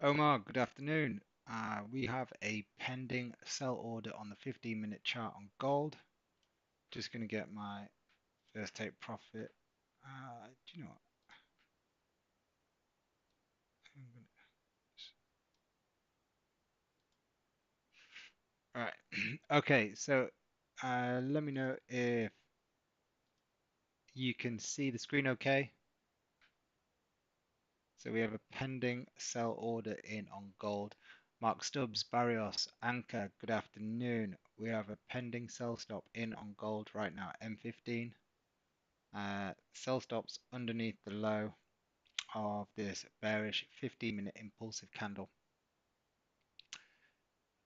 Omar, good afternoon. We have a pending sell order on the 15-minute chart on gold. Just going to get my first take profit. Do you know what? I'm gonna, all right. Okay, so let me know if you can see the screen okay. So we have a pending sell order in on gold. Mark Stubbs, Barrios, Anchor, good afternoon. We have a pending sell stop in on gold right now, M15. Sell stops underneath the low of this bearish 15-minute impulsive candle.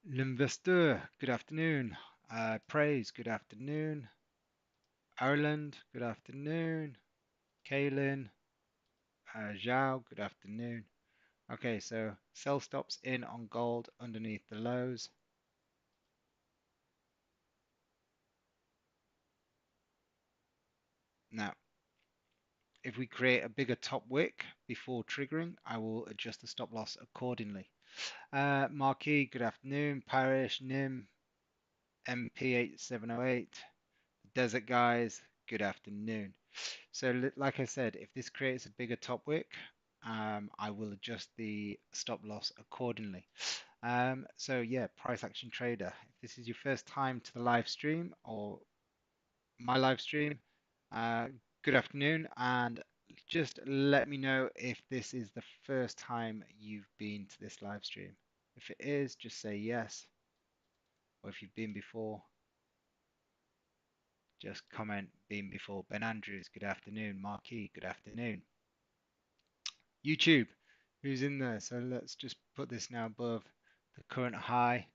L'investor, good afternoon. Praise, good afternoon. Ireland, good afternoon. Kaylin, Zhao, good afternoon. Okay, so sell stops in on gold underneath the lows. Now, if we create a bigger top wick before triggering, I will adjust the stop loss accordingly. Marquis, good afternoon. Parish, Nim, MP8708, Desert Guys, good afternoon. So, like I said, if this creates a bigger top wick, I will adjust the stop loss accordingly. So yeah, price action trader. If this is your first time to the live stream or my live stream, uh, good afternoon, and just let me know if this is the first time you've been to this live stream. If it is, just say yes, or if you've been before, just comment been before. Ben Andrews, good afternoon. Marquis, good afternoon. YouTube, who's in there? So let's just put this now above the current high.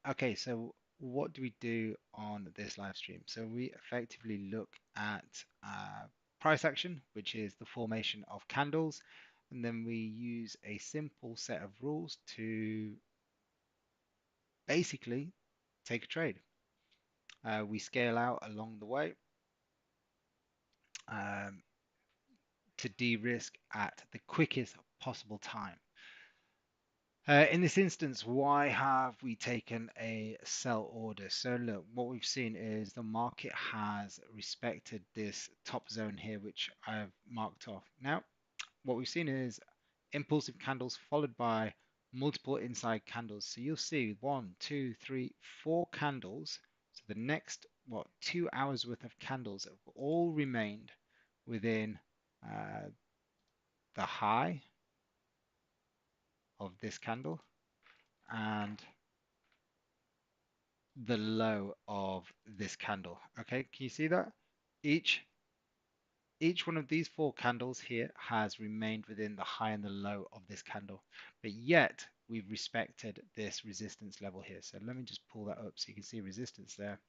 Okay, so what do we do on this live stream? So we effectively look at price action, which is the formation of candles, and then we use a simple set of rules to basically take a trade. We scale out along the way um, to de-risk at the quickest possible time. In this instance, why have we taken a sell order? So look, what we've seen is the market has respected this top zone here, which I've marked off. Now, what we've seen is impulsive candles followed by multiple inside candles. So you'll see 1, 2, 3, 4 candles. So the next, 2 hours worth of candles have all remained within the high of this candle and the low of this candle. Okay, can you see that? Each one of these 4 candles here has remained within the high and the low of this candle, but yet we've respected this resistance level here. So let me just pull that up so you can see resistance there,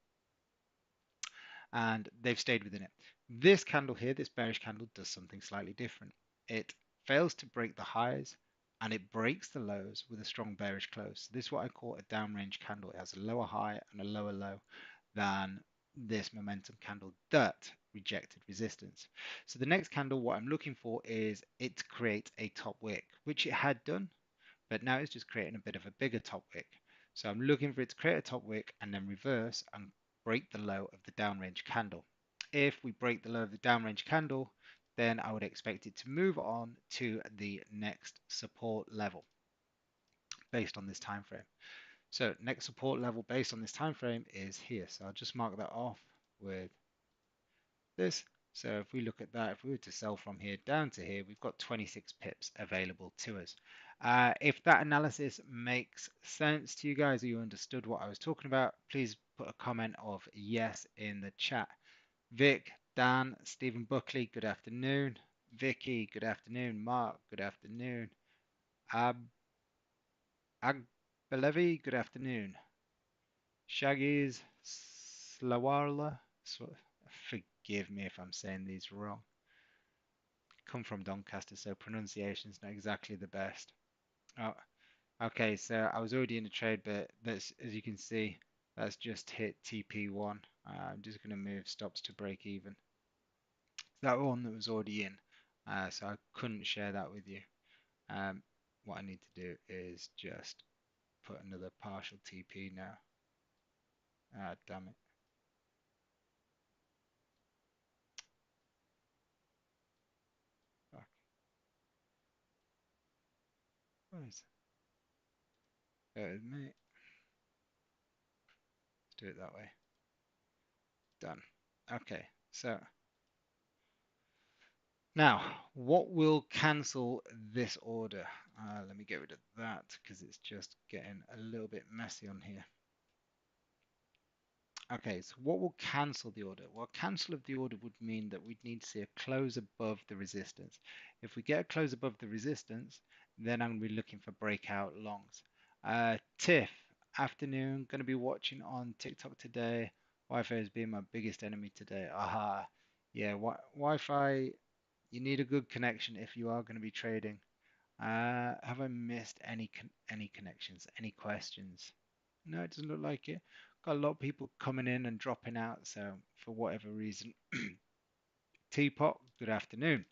and they've stayed within it. This candle here, this bearish candle, does something slightly different. It fails to break the highs and it breaks the lows with a strong bearish close. So this is what I call a downrange candle. It has a lower high and a lower low than this momentum candle that rejected resistance. So the next candle, what I'm looking for is it to create a top wick, which it had done, but now it's just creating a bit of a bigger top wick. So I'm looking for it to create a top wick and then reverse and break the low of the downrange candle. If we break the low of the downrange candle, then I would expect it to move on to the next support level based on this time frame. So next support level based on this time frame is here. So I'll just mark that off with this. So if we look at that, if we were to sell from here down to here, we've got 26 pips available to us. If that analysis makes sense to you guys, or you understood what I was talking about, please put a comment of yes in the chat. Vic, Dan, Stephen Buckley, good afternoon. Vicky, good afternoon. Mark, good afternoon. Ab Agbelevi, good afternoon. Shaggy's Slawarla, forgive me if I'm saying these wrong. Come from Doncaster, so pronunciation's not exactly the best. Oh, okay, so I was already in a trade, but that's, as you can see, that's just hit TP1. I'm just going to move stops to break even. That one that was already in, so I couldn't share that with you. Um, what I need to do is just put another partial TP now. Ah, damn it. Fuck. What is it? Bear with me. Let's do it that way. Done. Okay, so now what will cancel this order? Let me get rid of that because it's just getting a little bit messy on here. Okay, so what will cancel the order? Well, cancel of the order would mean that we'd need to see a close above the resistance. If we get a close above the resistance, then I'm going to be looking for breakout longs. Tiff, afternoon, going to be watching on TikTok today. Wi-Fi has been my biggest enemy today. Aha. Yeah, Wi-Fi, you need a good connection if you are going to be trading. Have I missed any connections? Any questions? No, it doesn't look like it. Got a lot of people coming in and dropping out, so for whatever reason. Teapot, good afternoon.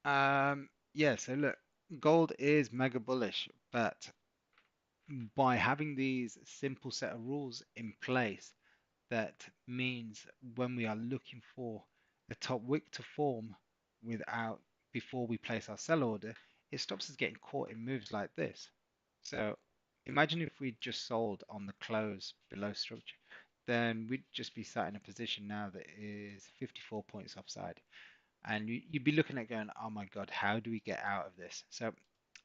Yeah, so look, gold is mega bullish, but by having these simple set of rules in place, that means when we are looking for a top wick to form without before we place our sell order, it stops us getting caught in moves like this. So imagine if we just sold on the close below structure, then we'd just be sat in a position now that is 54 points offside. And you'd be looking at going, oh my God, how do we get out of this? So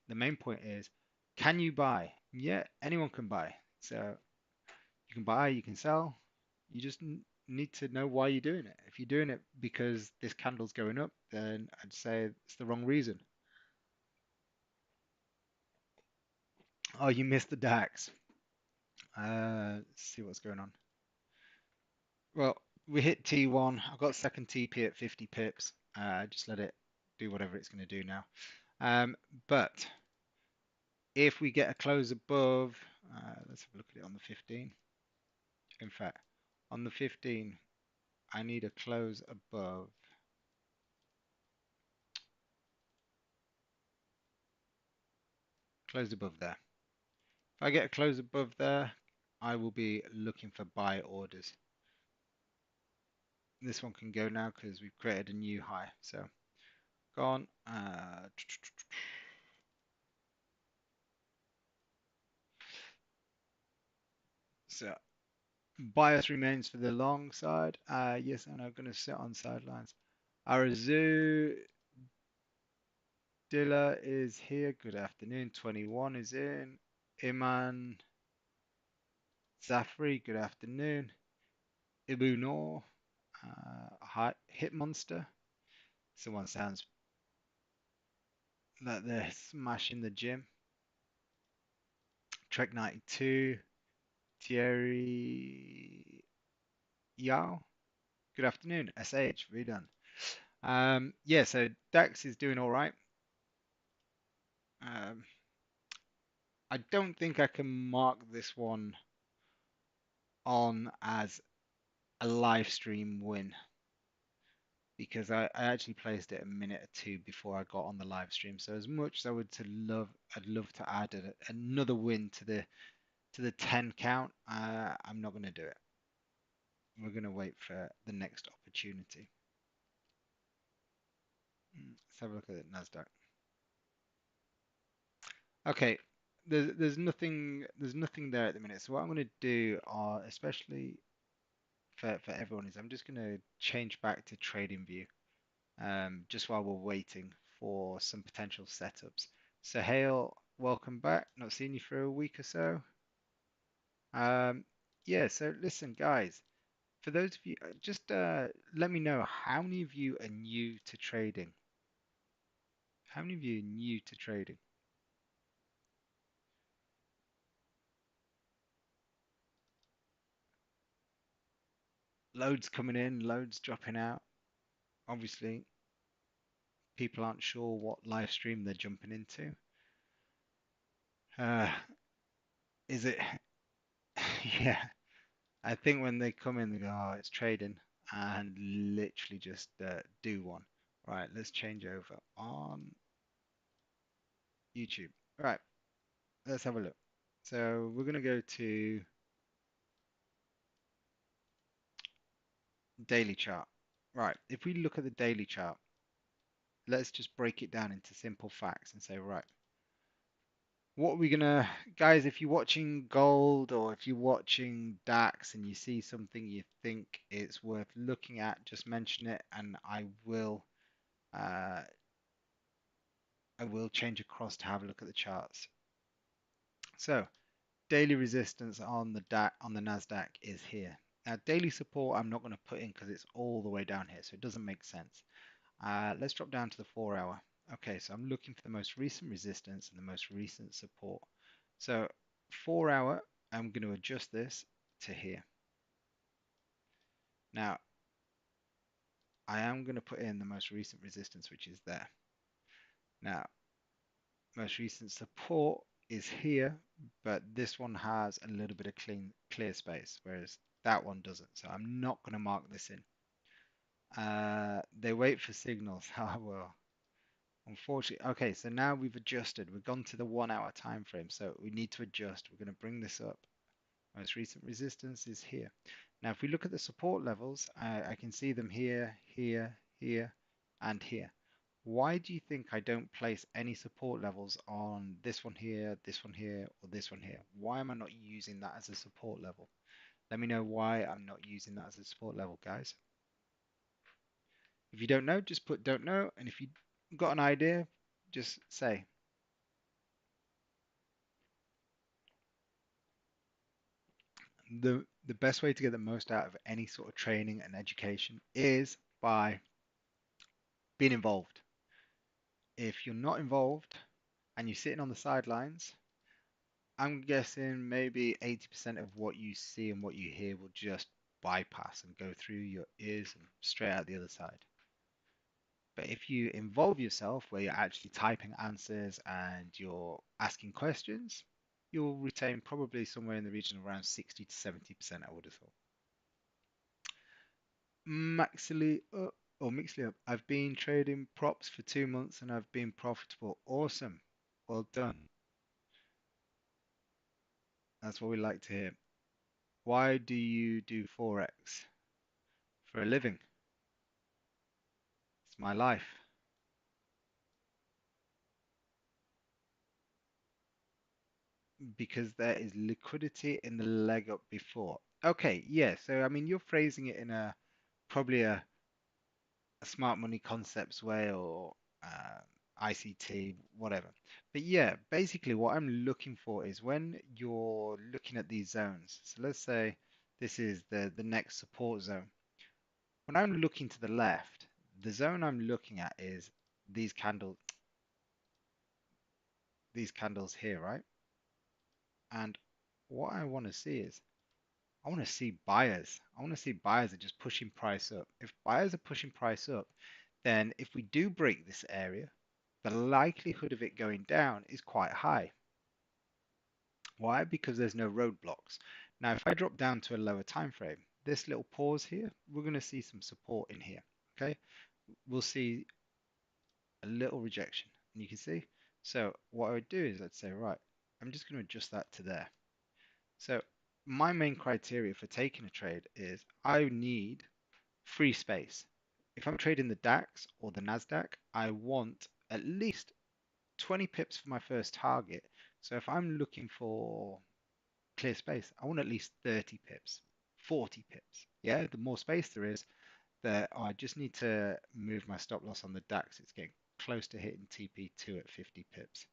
the main point is, can you buy? Yeah, anyone can buy. So you can buy, you can sell. You just need to know why you're doing it. If you're doing it because this candle's going up, then I'd say it's the wrong reason. Oh, you missed the DAX. Let's see what's going on. Well, we hit T1. I've got second TP at 50 pips. Just let it do whatever it's going to do now. But if we get a close above, let's have a look at it on the 15. In fact, on the 15, I need a close above. Close above there. If I get a close above there, I will be looking for buy orders. This one can go now because we've created a new high. So gone. So bias remains for the long side. Yes, and I'm going to sit on sidelines. Arazu Dilla is here. Good afternoon. 21 is in. Iman Zafri. Good afternoon. Ibu Noor. Hit Monster. Someone sounds like they're smashing the gym. Trek 92. Thierry Yao. Good afternoon. SH. Really done. Yeah, so DAX is doing all right. Um, I don't think I can mark this one on as a live stream win because I actually placed it a minute or two before I got on the live stream. So as much as I would I'd love to add another win to the 10 count. I'm not going to do it. We're going to wait for the next opportunity. Let's have a look at the NASDAQ. Okay, there's nothing there at the minute. So what I'm going to do, especially for everyone, is I'm just going to change back to trading view, just while we're waiting for some potential setups. So Hale, welcome back. Not seen you for a week or so. Yeah. So listen, guys, for those of you, just let me know how many of you are new to trading. How many of you are new to trading? Loads coming in, loads dropping out. Obviously, people aren't sure what live stream they're jumping into. Uh, is it? Yeah, I think when they come in, they go, "Oh, it's trading," and literally just do one. Right, let's change over on. YouTube. Right, let's have a look. So we're going to go to daily chart. Right, if we look at the daily chart, let's just break it down into simple facts and say, right, what are we gonna, guys, if you're watching gold or if you're watching DAX and you see something you think it's worth looking at, just mention it and uh, I will change across to have a look at the charts. So daily resistance on the NASDAQ is here. Now daily support I'm not going to put in because it's all the way down here, so it doesn't make sense. Let's drop down to the 4 hour. Okay, so I'm looking for the most recent resistance and the most recent support. So 4 hour, I'm going to adjust this to here. Now, I am going to put in the most recent resistance, which is there. Now, most recent support is here, but this one has a little bit of clear space, whereas that one doesn't. So I'm not going to mark this in. They wait for signals. Oh, well, unfortunately, okay, so now we've adjusted. We've gone to the 1 hour time frame, so we need to adjust. We're going to bring this up. Most recent resistance is here. Now, if we look at the support levels, I can see them here, here, here, and here. Why do you think I don't place any support levels on this one here, or this one here? Why am I not using that as a support level? Let me know why I'm not using that as a support level, guys. If you don't know, just put don't know, and if you've got an idea, just say. The best way to get the most out of any sort of training and education is by being involved. If you're not involved and you're sitting on the sidelines, I'm guessing maybe 80% of what you see and what you hear will just bypass and go through your ears and straight out the other side. But if you involve yourself where you're actually typing answers and you're asking questions, you'll retain probably somewhere in the region of around 60 to 70%, I would have thought. Maxily up or mixly up. I've been trading props for 2 months and I've been profitable. Awesome. Well done. That's what we like to hear. Why do you do Forex? For a living. It's my life. Because there is liquidity in the leg up before. Okay, yeah. So I mean, you're phrasing it in a probably a smart money concepts way or ICT, whatever. But yeah, basically what I'm looking for is when you're looking at these zones. So let's say this is the next support zone. When I'm looking to the left, the zone I'm looking at is these candles here, right? And what I want to see is I want to see buyers. I want to see buyers are just pushing price up. If buyers are pushing price up, then if we do break this area, the likelihood of it going down is quite high. Why? Because there's no roadblocks. Now, if I drop down to a lower time frame, this little pause here, we're going to see some support in here. Okay, we'll see a little rejection, and you can see. So what I would do is I'd say, right, I'm just going to adjust that to there. So my main criteria for taking a trade is I need free space. If I'm trading the DAX or the NASDAQ, I want at least 20 pips for my first target. So if I'm looking for clear space, I want at least 30 pips, 40 pips. Yeah, the more space there is, I just need to move my stop loss on the DAX. It's getting close to hitting TP2 at 50 pips.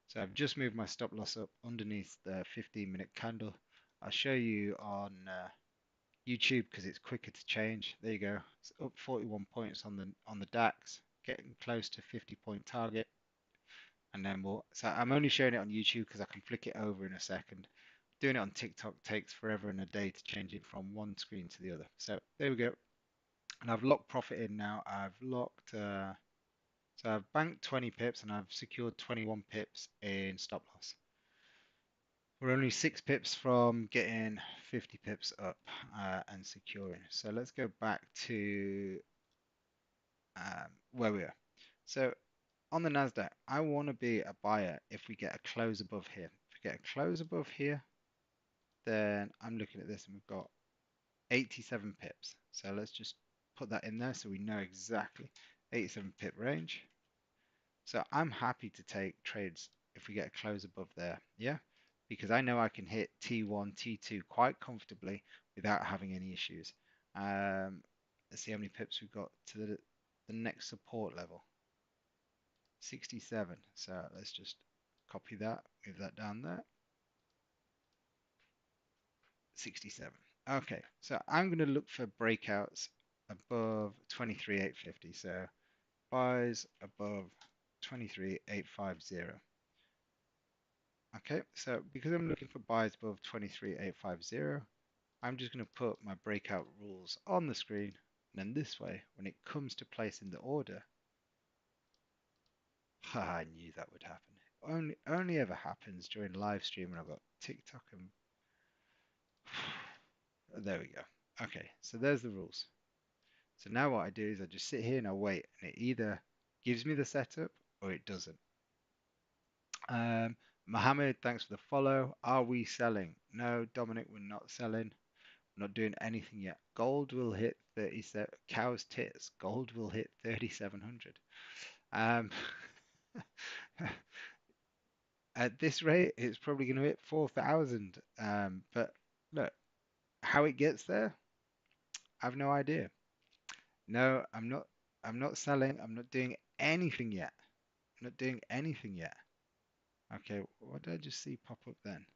So I've just moved my stop loss up underneath the 15-minute candle. I'll show you on YouTube because it's quicker to change. There you go. It's up 41 points on the DAX, getting close to 50-point target. And then so I'm only showing it on YouTube because I can flick it over in a second. Doing it on TikTok takes forever and a day to change it from one screen to the other. So there we go. And I've locked profit in now. So I've banked 20 pips and I've secured 21 pips in stop loss. We're only 6 pips from getting 50 pips up and securing. So let's go back to where we are. So on the NASDAQ, I want to be a buyer if we get a close above here. If we get a close above here, then I'm looking at this and we've got 87 pips. So let's just put that in there so we know exactly 87 pip range. So I'm happy to take trades if we get a close above there, yeah? Because I know I can hit T1, T2 quite comfortably without having any issues. Let's see how many pips we've got to the next support level. 67. So let's just copy that, move that down there. 67. Okay, so I'm going to look for breakouts above 23,850. So buys above 23,850. Okay, so because I'm looking for buys above 23,850, I'm just going to put my breakout rules on the screen. And then this way, when it comes to placing the order, I knew that would happen. Only ever happens during live stream when I've got TikTok and there we go. Okay, so there's the rules. So now what I do is I just sit here and I wait, and it either gives me the setup or it doesn't. Mohammed, thanks for the follow. Are we selling? No, Dominic, we're not selling. We're not doing anything yet. Gold will hit 37. Cow's tits. Gold will hit 3,700. Um, at this rate, it's probably going to hit 4,000. But look, how it gets there, I have no idea. No, I'm not. I'm not selling. I'm not doing anything yet. I'm not doing anything yet. Okay, what did I just see pop up then?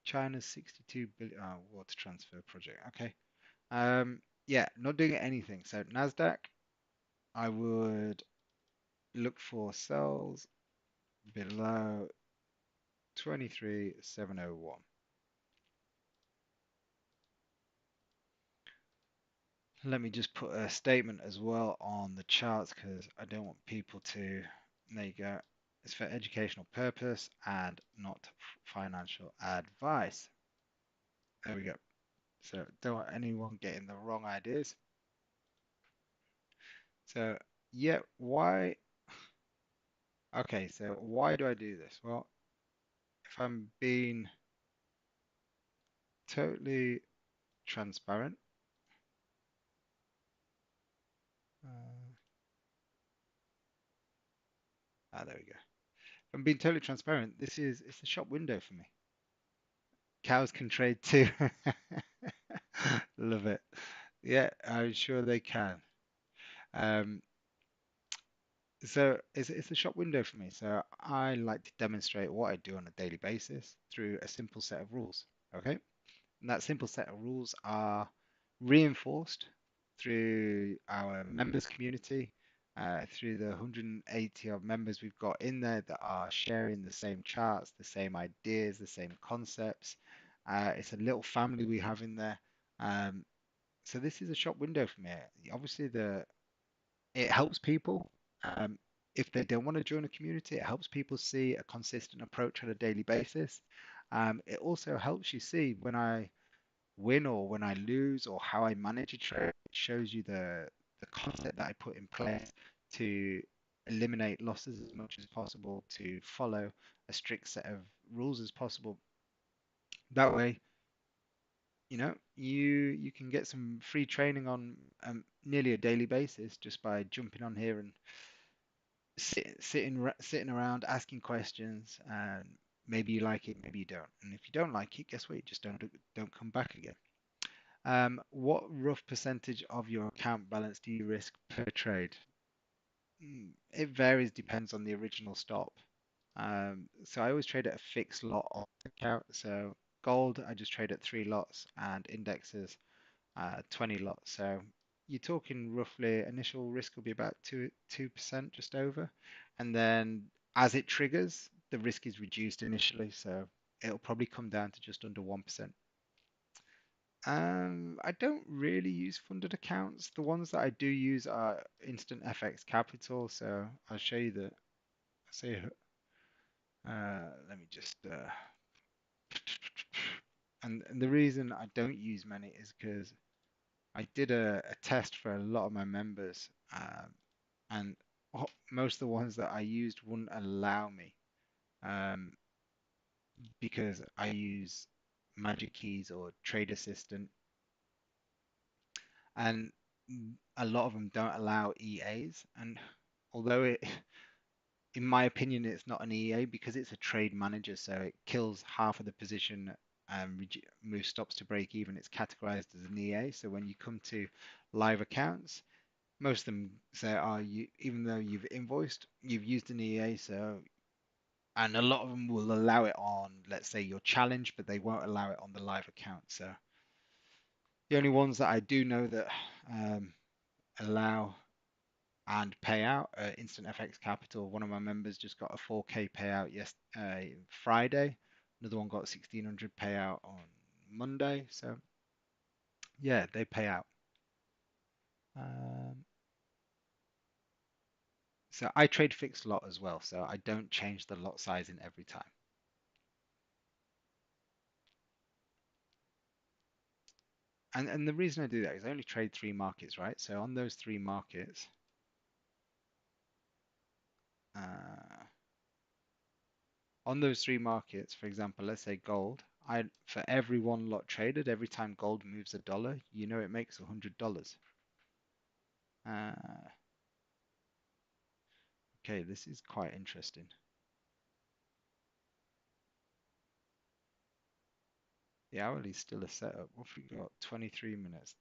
China's 62 billion water transfer project. Okay. Yeah, not doing anything. So Nasdaq, I would look for sells below 23,701. Let me just put a statement as well on the charts because I don't want people to. There you go. It's for educational purpose and not financial advice. There we go. So don't want anyone getting the wrong ideas. So yeah, why? Okay, so why do I do this? Well, if I'm being totally transparent, there we go. If I'm being totally transparent, it's a shop window for me. Cows can trade too. Love it. Yeah, I'm sure they can. Um, so it's a shop window for me. So I like to demonstrate what I do on a daily basis through a simple set of rules. Okay. And that simple set of rules are reinforced through our members community, through the 180 odd members we've got in there that are sharing the same charts, the same ideas, the same concepts. It's a little family we have in there. Um, so this is a shop window for me. Obviously, it helps people. If they don't want to join a community, it helps people see a consistent approach on a daily basis. It also helps you see when I win or when I lose or how I manage a trade. It shows you the concept that I put in place to eliminate losses as much as possible, to follow a strict set of rules as possible. That way, you can get some free training on nearly a daily basis just by jumping on here and sitting around asking questions. And maybe you like it, maybe you don't. And if you don't like it, guess what? You just don't come back again. What rough percentage of your account balance do you risk per trade? It varies, depends on the original stop. So I always trade at a fixed lot on the account. So gold, I just trade at 3 lots, and indexes, 20 lots. So you're talking roughly initial risk will be about 2%, just over, and then as it triggers, the risk is reduced initially. So it'll probably come down to just under 1%. I don't really use funded accounts. The ones that I do use are Instant FX Capital. So I'll show you the. Say, let me just. And the reason I don't use many is because I did a test for a lot of my members, and most of the ones that I used wouldn't allow me um, because I use Magic Keys or Trade Assistant, and a lot of them don't allow EAs. And although it, in my opinion, it's not an EA because it's a trade manager, so it kills half of the position and moves stops to break even. It's categorized as an EA. So when you come to live accounts, most of them say, "Oh, you even though you've invoiced, you've used an EA." So, and a lot of them will allow it on, let's say, your challenge, but they won't allow it on the live account. So the only ones that I do know that um, allow and pay out. Instant FX Capital, one of my members just got a 4K payout Friday. Another one got 1600 payout on Monday. So yeah, they pay out. Um, so I trade fixed lot as well, so I don't change the lot size in every time. And the reason I do that is I only trade three markets, right? So uh, on those three markets, for example, let's say gold, I for every one lot traded, every time gold moves a dollar, you know it makes $100. Uh, okay, this is quite interesting. The hourly is still a setup. What have we got? 23 minutes.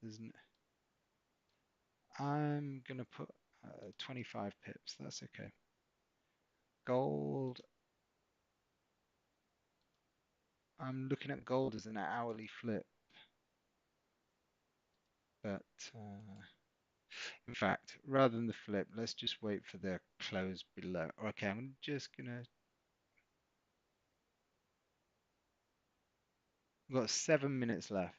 I'm gonna put 25 pips. That's okay. Gold. I'm looking at gold as an hourly flip, but in fact, rather than the flip, let's just wait for the close below. Okay, I'm just gonna. We've got 7 minutes left.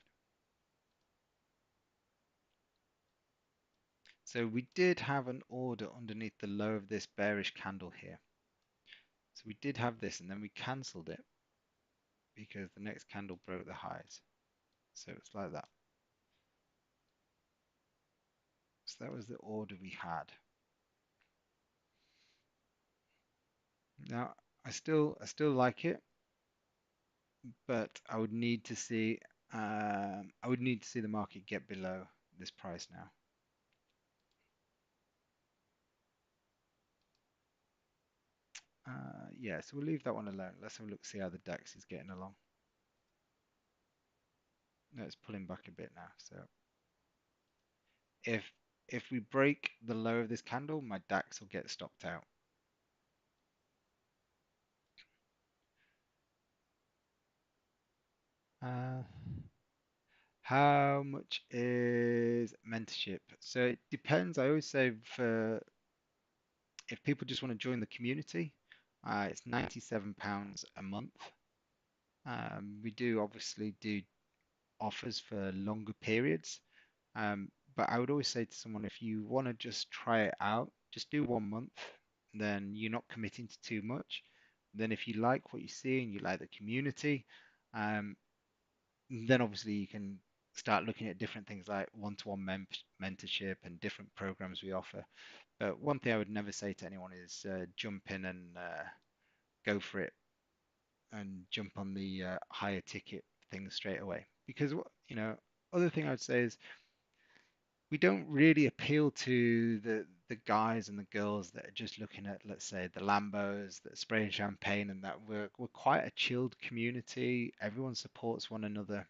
So we did have an order underneath the low of this bearish candle here. So we did have this, and then we cancelled it because the next candle broke the highs. So it's like that. So that was the order we had. Now I still like it, but I would need to see the market get below this price now. Yeah, so we'll leave that one alone. Let's have a look, see how the DAX is getting along. No, it's pulling back a bit now. So if if we break the low of this candle, my DAX will get stopped out. Uh, how much is mentorship? So it depends. I always say for if people just want to join the community, it's £97 a month. We do obviously do offers for longer periods. But I would always say to someone, if you want to just try it out, just do 1 month, then you're not committing to too much. Then if you like what you see and you like the community, um, then obviously you can start looking at different things like one-to-one mentorship and different programs we offer. But one thing I would never say to anyone is jump in and go for it and jump on the higher ticket things straight away. Because other thing I would say is we don't really appeal to the guys and the girls that are just looking at, let's say, the Lambos that spraying champagne and that we're quite a chilled community. Everyone supports one another.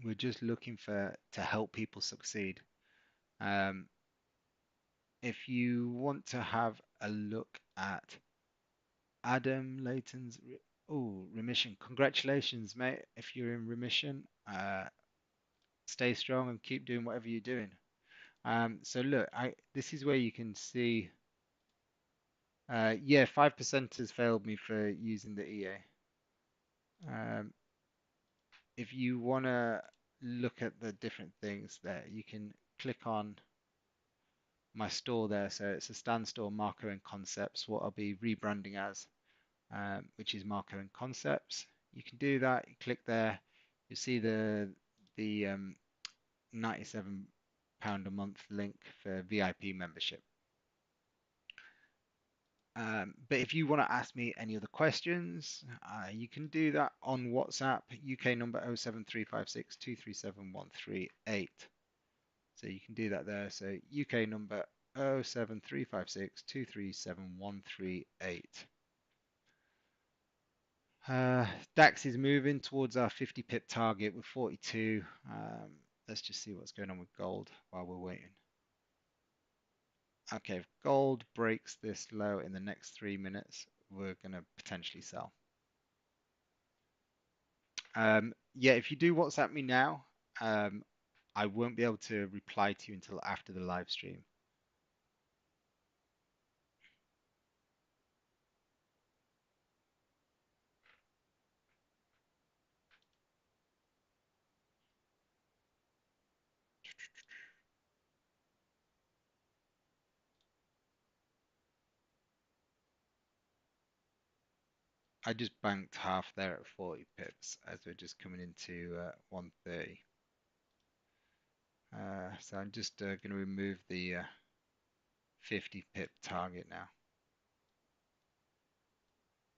We're just looking for to help people succeed. Um, if you want to have a look at Adam Layton's remission, congratulations, mate. If you're in remission, stay strong and keep doing whatever you're doing. So look, this is where you can see. Yeah, 5% has failed me for using the EA. Um, if you want to look at the different things there, you can click on my store there. So it's a stand store, Mark Owen Concepts, what I'll be rebranding as, which is Mark Owen Concepts. You can do that. You click there. You see the £97 a month link for VIP membership. But if you want to ask me any other questions, you can do that on WhatsApp, UK number 07356 237 138. So you can do that there. So UK number 07356 237 138. DAX is moving towards our 50 pip target with 42. Let's just see what's going on with gold while we're waiting. Okay, if gold breaks this low in the next 3 minutes, we're going to potentially sell. Yeah, if you do WhatsApp me now, I won't be able to reply to you until after the live stream. I just banked half there at 40 pips as we're just coming into 130. So I'm just going to remove the 50 pip target now.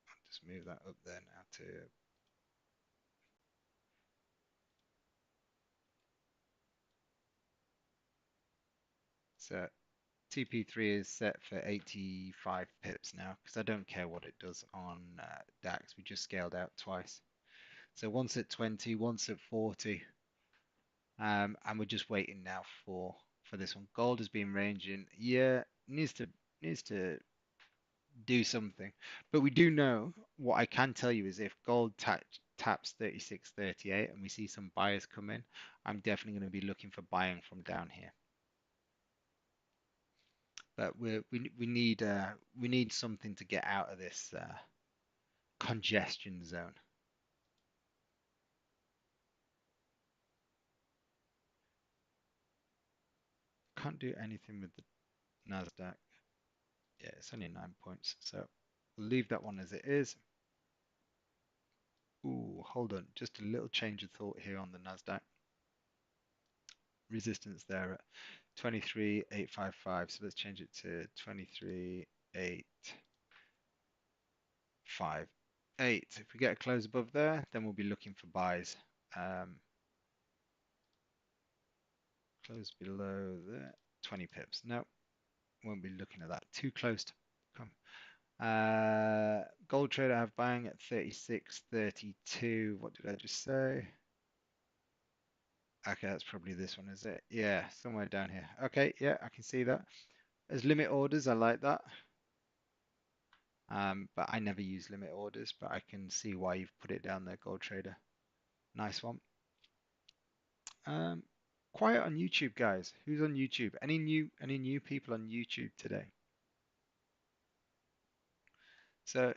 I'll just move that up there now to so TP3 is set for 85 pips now because I don't care what it does on DAX. We just scaled out twice. So once at 20, once at 40, and we're just waiting now for this one. Gold has been ranging. Yeah, needs to do something. But we do know what I can tell you is if gold taps 36.38 and we see some buyers come in, I'm definitely going to be looking for buying from down here. But we need something to get out of this congestion zone. Can't do anything with the NASDAQ. Yeah, it's only 9 points, so we'll leave that one as it is. Ooh, hold on, just a little change of thought here on the NASDAQ. Resistance there at 23,855. So let's change it to 23,858. If we get a close above there, then we'll be looking for buys. Close below there, 20 pips. No, won't be looking at that. Too close to come. Gold trader I have buying at 36.32. What did I just say? Okay, that's probably this one, is it? Yeah, somewhere down here. Okay, yeah, I can see that. As limit orders, I like that. But I never use limit orders, but I can see why you've put it down there, Gold Trader. Nice one. Quiet on YouTube, guys. Who's on YouTube? Any new people on YouTube today? So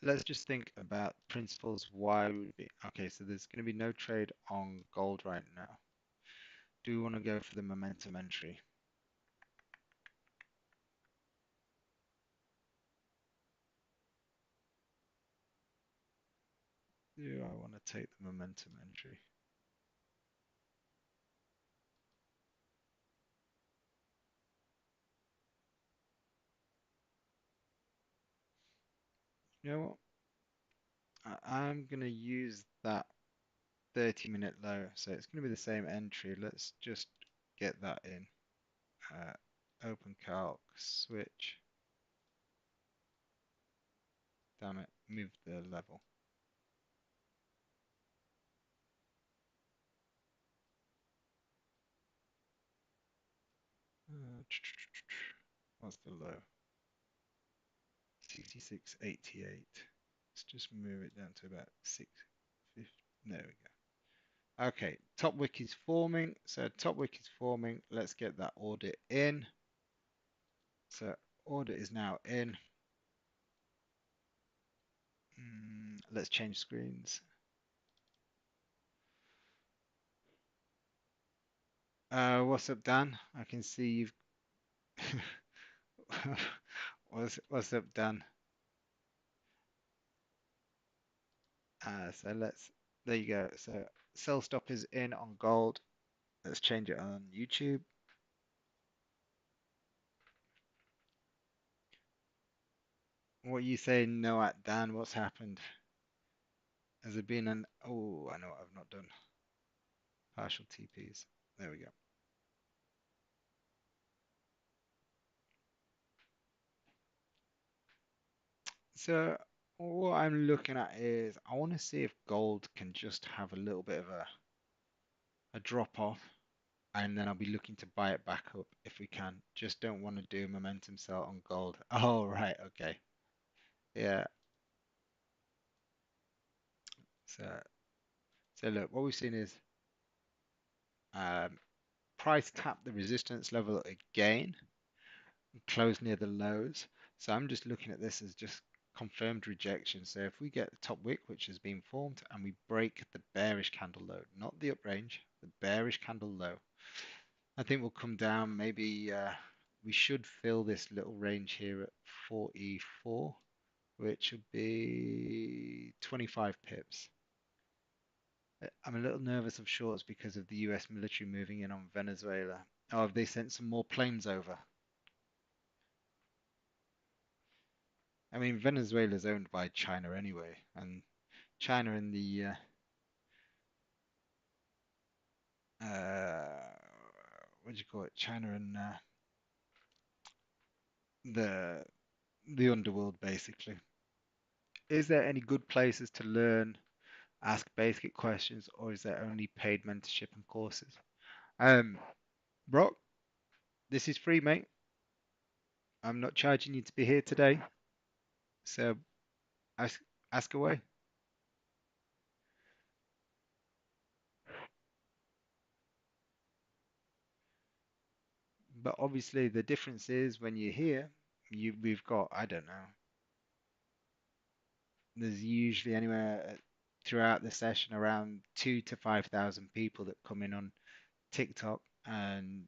let's just think about principles why we would be okay. So there's going to be no trade on gold right now. Do we want to go for the momentum entry? Do I want to take the momentum entry? You know what? I'm going to use that 30-minute low. So it's going to be the same entry. Let's just get that in. Open calc, switch. Damn it, move the level. What's the low? 66.88. Let's just move it down to about 650. There we go. Okay, top wick is forming. So top wick is forming. Let's get that order in. So order is now in. Let's change screens. What's up, Dan? I can see you've. What's up, Dan? So there you go. So sell stop is in on gold. Let's change it on YouTube. What are you saying? No, at Dan, what's happened? Has there been an? Oh, I know what I've not done. Partial TPs. There we go. So what I'm looking at is I want to see if gold can just have a little bit of a drop off, and then I'll be looking to buy it back up if we can. Just don't want to do a momentum sell on gold. Oh, right, okay. Yeah. So so look, what we've seen is um, price tap the resistance level again, close near the lows. So I'm just looking at this as just confirmed rejection. So if we get the top wick, which has been formed, and we break the bearish candle low, not the up range, the bearish candle low, I think we'll come down. Maybe we should fill this little range here at 44, which would be 25 pips. I'm a little nervous of shorts because of the US military moving in on Venezuela. Oh, have they sent some more planes over? I mean, Venezuela is owned by China anyway, and China and the what do you call it? China and the the underworld, basically. Is there any good places to learn, ask basic questions, or is there only paid mentorship and courses? Um, Brock, this is free, mate. I'm not charging you to be here today, so ask ask away. But obviously, the difference is when you're here, we've got, I don't know, there's usually anywhere throughout the session around 2 to 5,000 people that come in on TikTok and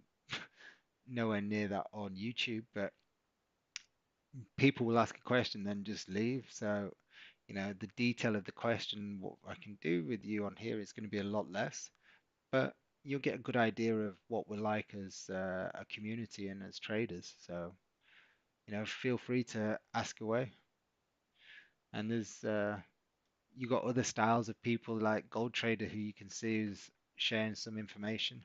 nowhere near that on YouTube. But people will ask a question, then just leave. So, the detail of the question, what I can do with you on here is going to be a lot less, but you'll get a good idea of what we're like as a community and as traders. So, feel free to ask away. And you got other styles of people like Gold Trader who you can see is sharing some information.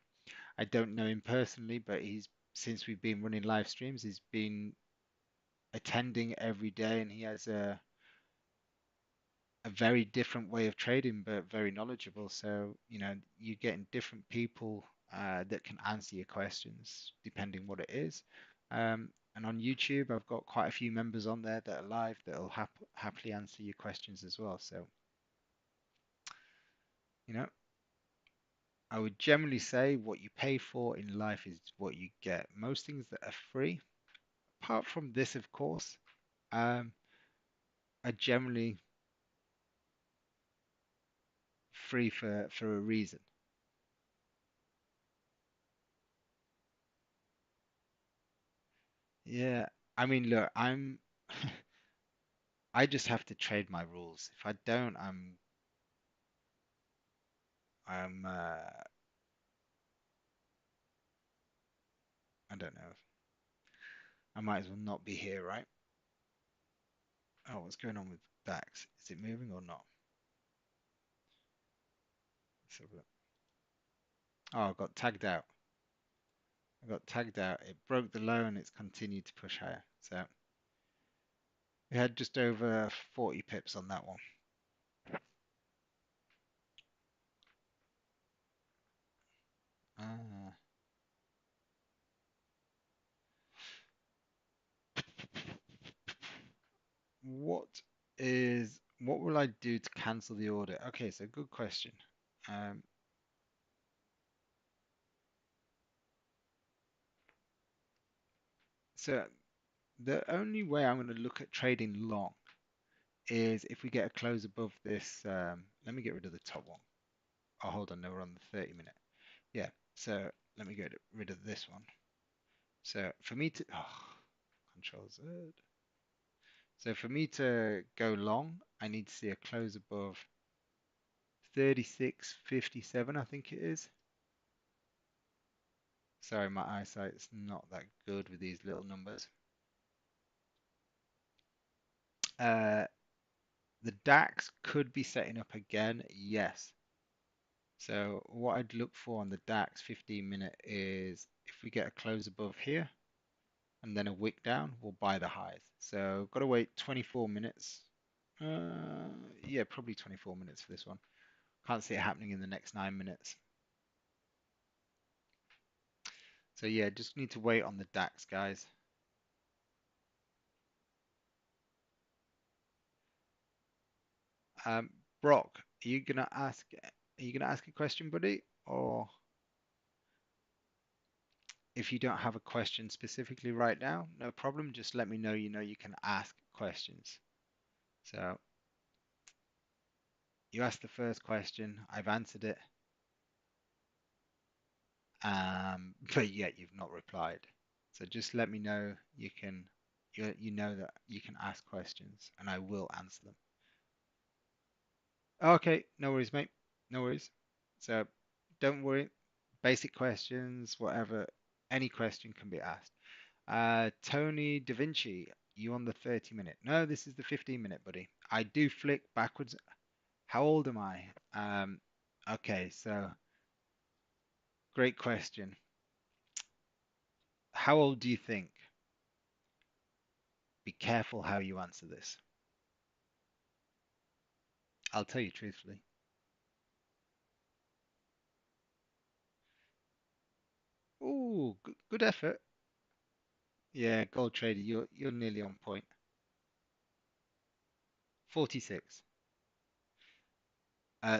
I don't know him personally, but he's since we've been running live streams, he's been attending every day and he has a very different way of trading, but very knowledgeable. So, you're getting different people that can answer your questions depending what it is. And on YouTube, I've got quite a few members on there that are live that'll happily answer your questions as well. So, you know, I would generally say what you pay for in life is what you get. Most things that are free, apart from this, of course, um, are generally free for a reason. Yeah, I mean, look, I just have to trade my rules. If I don't, I'm I don't know. I might as well not be here, right? Oh, what's going on with DAX? Is it moving or not? So, oh, I got tagged out. I got tagged out. It broke the low and it's continued to push higher. So we had just over 40 pips on that one. Ah, what what will I do to cancel the order? Okay, so good question. Um, so the only way I'm going to look at trading long is if we get a close above this. Let me get rid of the top one. Oh, hold on, no, we're on the 30 minute. Yeah, so let me get rid of this one. So for me to, Control Z. So for me to go long, I need to see a close above 36.57, I think it is. Sorry, my eyesight's not that good with these little numbers. Uh, the DAX could be setting up again, yes. So what I'd look for on the DAX 15-minute is if we get a close above here and then a wick down, we'll buy the highs. So got to wait 24 minutes. Yeah, probably 24 minutes for this one. Can't see it happening in the next 9 minutes. So yeah, just need to wait on the DAX, guys. Um, Brock, are you gonna ask a question, buddy? Or if you don't have a question specifically right now, no problem. Just let me know you know you can ask questions. So you asked the first question, I've answered it, but yet you've not replied. So just let me know you know that you can ask questions and I will answer them. Okay, no worries, mate. No worries. So don't worry. Basic questions, whatever, any question can be asked. Tony Da Vinci, you on the 30-minute? No, this is the 15-minute, buddy. I do flick backwards. How old am I? Okay, so great question. How old do you think? Be careful how you answer this. I'll tell you truthfully. Ooh, good effort. Yeah, gold trader, you're nearly on point. 46.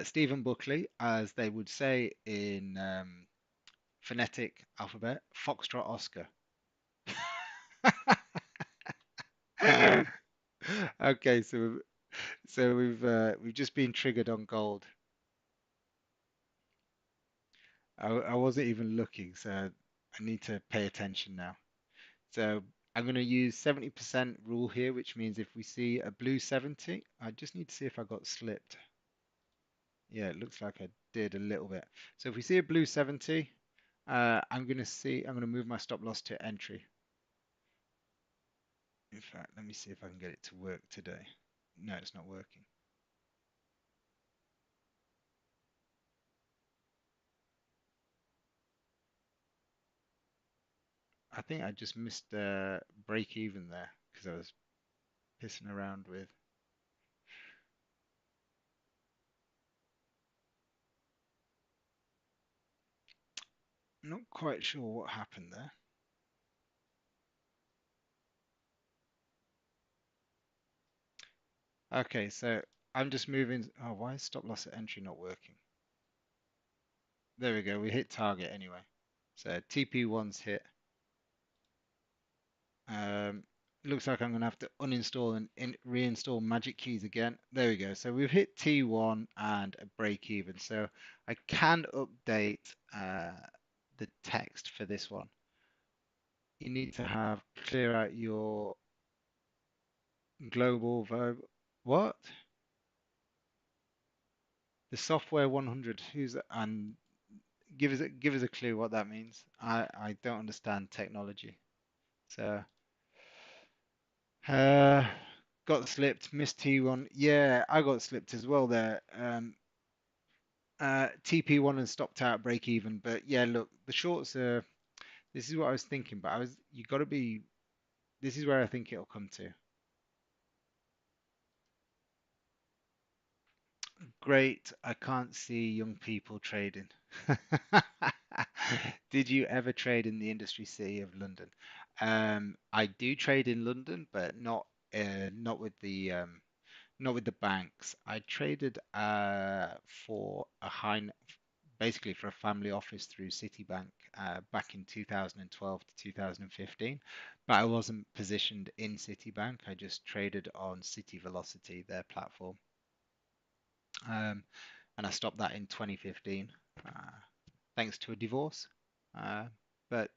Stephen Buckley, as they would say in phonetic alphabet, Foxtrot Oscar. Okay, so we've just been triggered on gold. I wasn't even looking, so I need to pay attention now. So I'm going to use 70% rule here, which means if we see a blue 70, I just need to see if I got slipped. Yeah, it looks like I did a little bit. So if we see a blue 70, I'm going to move my stop loss to entry. In fact, let me see if I can get it to work today. No, it's not working. I think I just missed break even there because I was pissing around with. Not quite sure what happened there. Okay, so I'm just moving. Oh, why is stop loss at entry not working? There we go. We hit target anyway. So TP1's hit. Um, looks like I'm going to have to uninstall and reinstall Magic Keys again. There we go. So we've hit T1 and a break even. So I can update the text for this one. You need to have clear out your global verb. What? The software 100. Who's that? And give us a clue what that means. I don't understand technology. So uh got slipped, missed T1. Yeah, I got slipped as well there. TP1 and stopped out break even. But yeah, look, the shorts are this is what I was thinking, but I was you gotta be this is where I think it'll come to. Great, I can't see young people trading. Did you ever trade in the industry city of London? I do trade in London, but not with the not with the banks. I traded for a basically for a family office through Citibank back in 2012 to 2015, but I wasn't positioned in Citibank. I just traded on City Velocity, their platform. And I stopped that in 2015, thanks to a divorce. Uh, but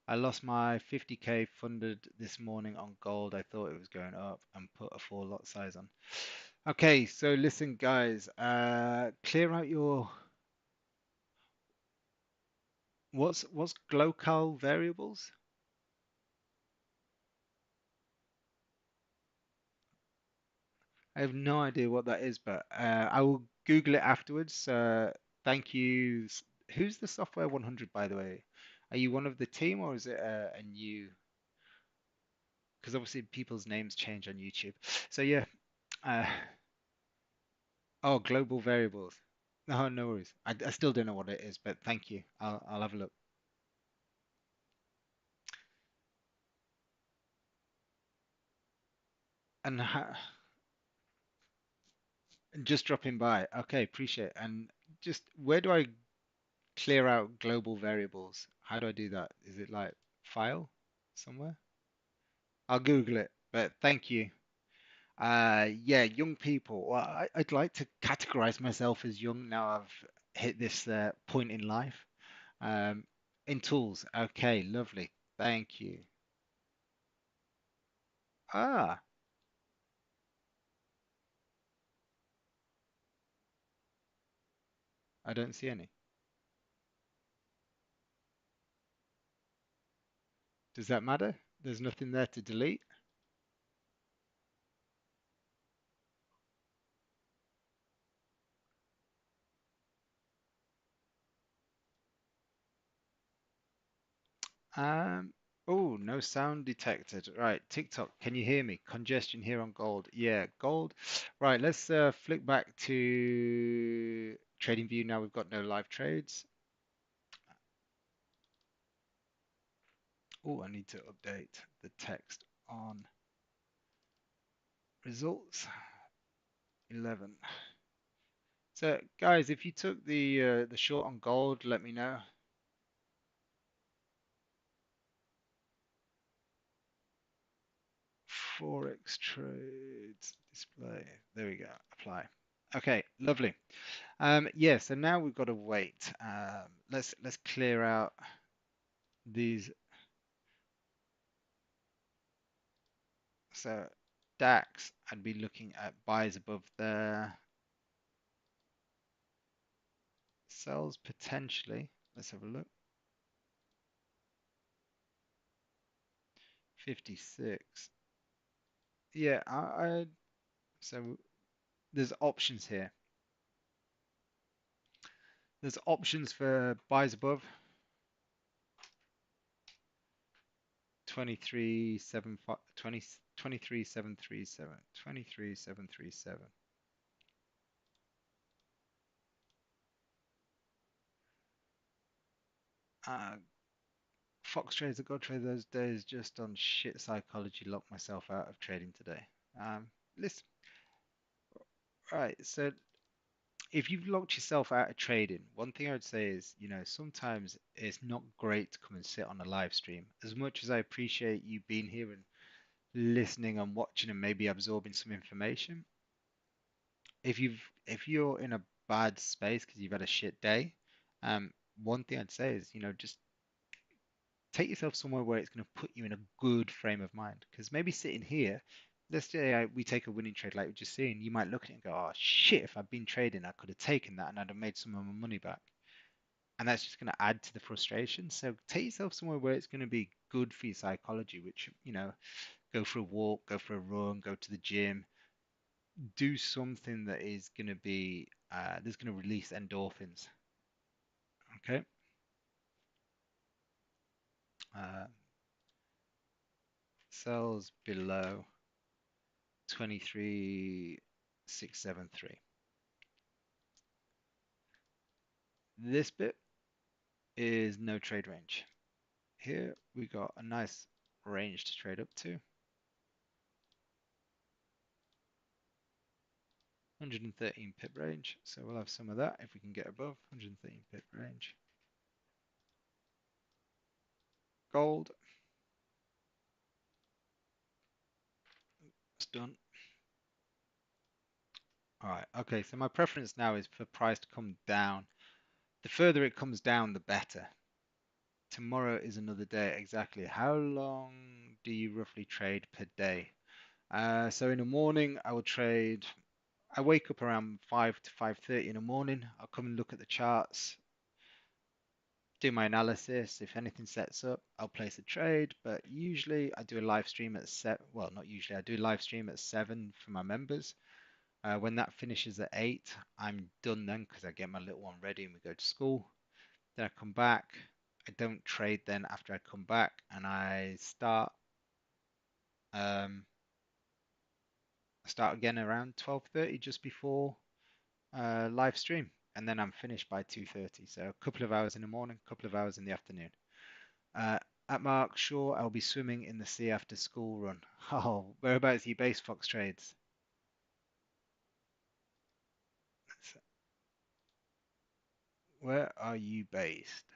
I lost my 50k funded this morning on gold. I thought it was going up and put a 4 lot size on. Okay, so listen, guys, clear out your What's glocal variables? I have no idea what that is, but I will Google it afterwards. Thank you. Who's the Software 100, by the way? Are you one of the team or is it a new? Because obviously people's names change on YouTube. So yeah. Uh, oh, global variables. No, no worries. I still don't know what it is, but thank you. I'll have a look. And just dropping by. Okay, appreciate it. And just where do I clear out global variables? How do I do that? Is it like file somewhere? I'll Google it, but thank you. Yeah, young people. Well, I'd like to categorize myself as young now I've hit this point in life. Um, in tools. Okay, lovely. Thank you. Ah, I don't see any. Does that matter? There's nothing there to delete. Um, oh, no sound detected. Right, TikTok, can you hear me? Congestion here on gold. Yeah, gold. Right, let's flick back to trading view now. We've got no live trades. Oh, I need to update the text on results 11. So, guys, if you took the short on gold, let me know. Forex trades display. There we go. Apply. Okay, lovely. Yeah, so now we've got to wait. Let's clear out these. So DAX, I'd be looking at buys above there, sells potentially. Let's have a look. 56. Yeah, so there's options here. There's options for buys above 23,750 23,737 23,737. Uh, Fox trades that got trade those days just on shit psychology. Locked myself out of trading today. Listen, right. So if you've locked yourself out of trading, one thing I would say is, sometimes it's not great to come and sit on a live stream. As much as I appreciate you being here and listening and watching and maybe absorbing some information, if you're in a bad space because you've had a shit day, um, one thing I'd say is, just take yourself somewhere where it's going to put you in a good frame of mind. Because maybe sitting here, let's say we take a winning trade like we just seen, you might look at it and go, oh shit, if I'd been trading, I could have taken that and I'd have made some of my money back. And that's just going to add to the frustration. So take yourself somewhere where it's going to be good for your psychology, which, go for a walk, go for a run, go to the gym, do something that is going to be, that's going to release endorphins. Okay. Uh, Cells below 23,673. This bit is no trade range. Here we got a nice range to trade up to. 113 pip range. So we'll have some of that if we can get above 113 pip range. Gold. It's done. All right. Okay. So my preference now is for price to come down. The further it comes down, the better. Tomorrow is another day. Exactly. How long do you roughly trade per day? So in the morning, I will trade. I wake up around 5 to 5:30 in the morning. I'll come and look at the charts. do my analysis. If anything sets up, I'll place a trade. But usually I do a live stream at 7. Well, not usually. I do a live stream at 7 for my members. When that finishes at 8, I'm done then because I get my little one ready and we go to school. Then I come back. I don't trade then after I come back and um, I start again around 12:30 just before live stream, and then I'm finished by 2:30. So a couple of hours in the morning, a couple of hours in the afternoon. Uh, at Mark, sure, I'll be swimming in the sea after school run. Oh, whereabouts are you based, Fox Trades? Where are you based?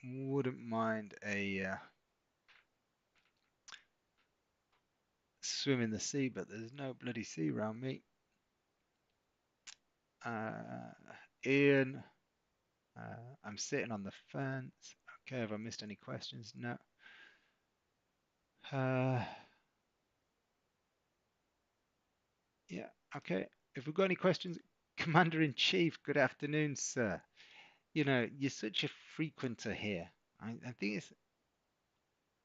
Wouldn't mind a swim in the sea, but there's no bloody sea around me. Uh, Ian, I'm sitting on the fence. Okay, have I missed any questions? No. Uh, yeah, okay. If we've got any questions, Commander in Chief, good afternoon, sir. You know, you're such a frequenter here. I think it's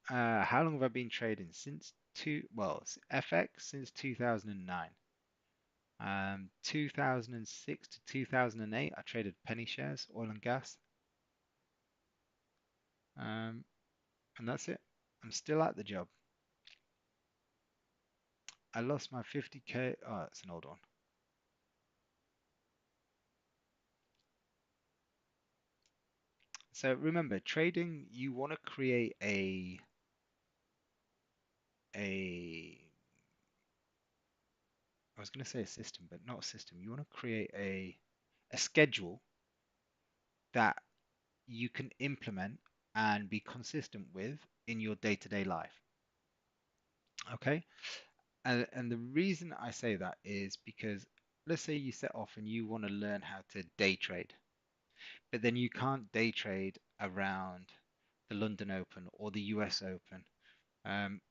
how long have I been trading? Since FX since 2009. 2006 to 2008, I traded penny shares, oil and gas. Um, and that's it. I'm still at the job. I lost my 50k. Oh, that's an old one. So remember, trading, you want to create a I was going to say a system, but not a system. You want to create a schedule that you can implement and be consistent with in your day-to-day life. Okay? And the reason I say that is because let's say you set off and you want to learn how to day trade, but then you can't day trade around the London Open or the US Open,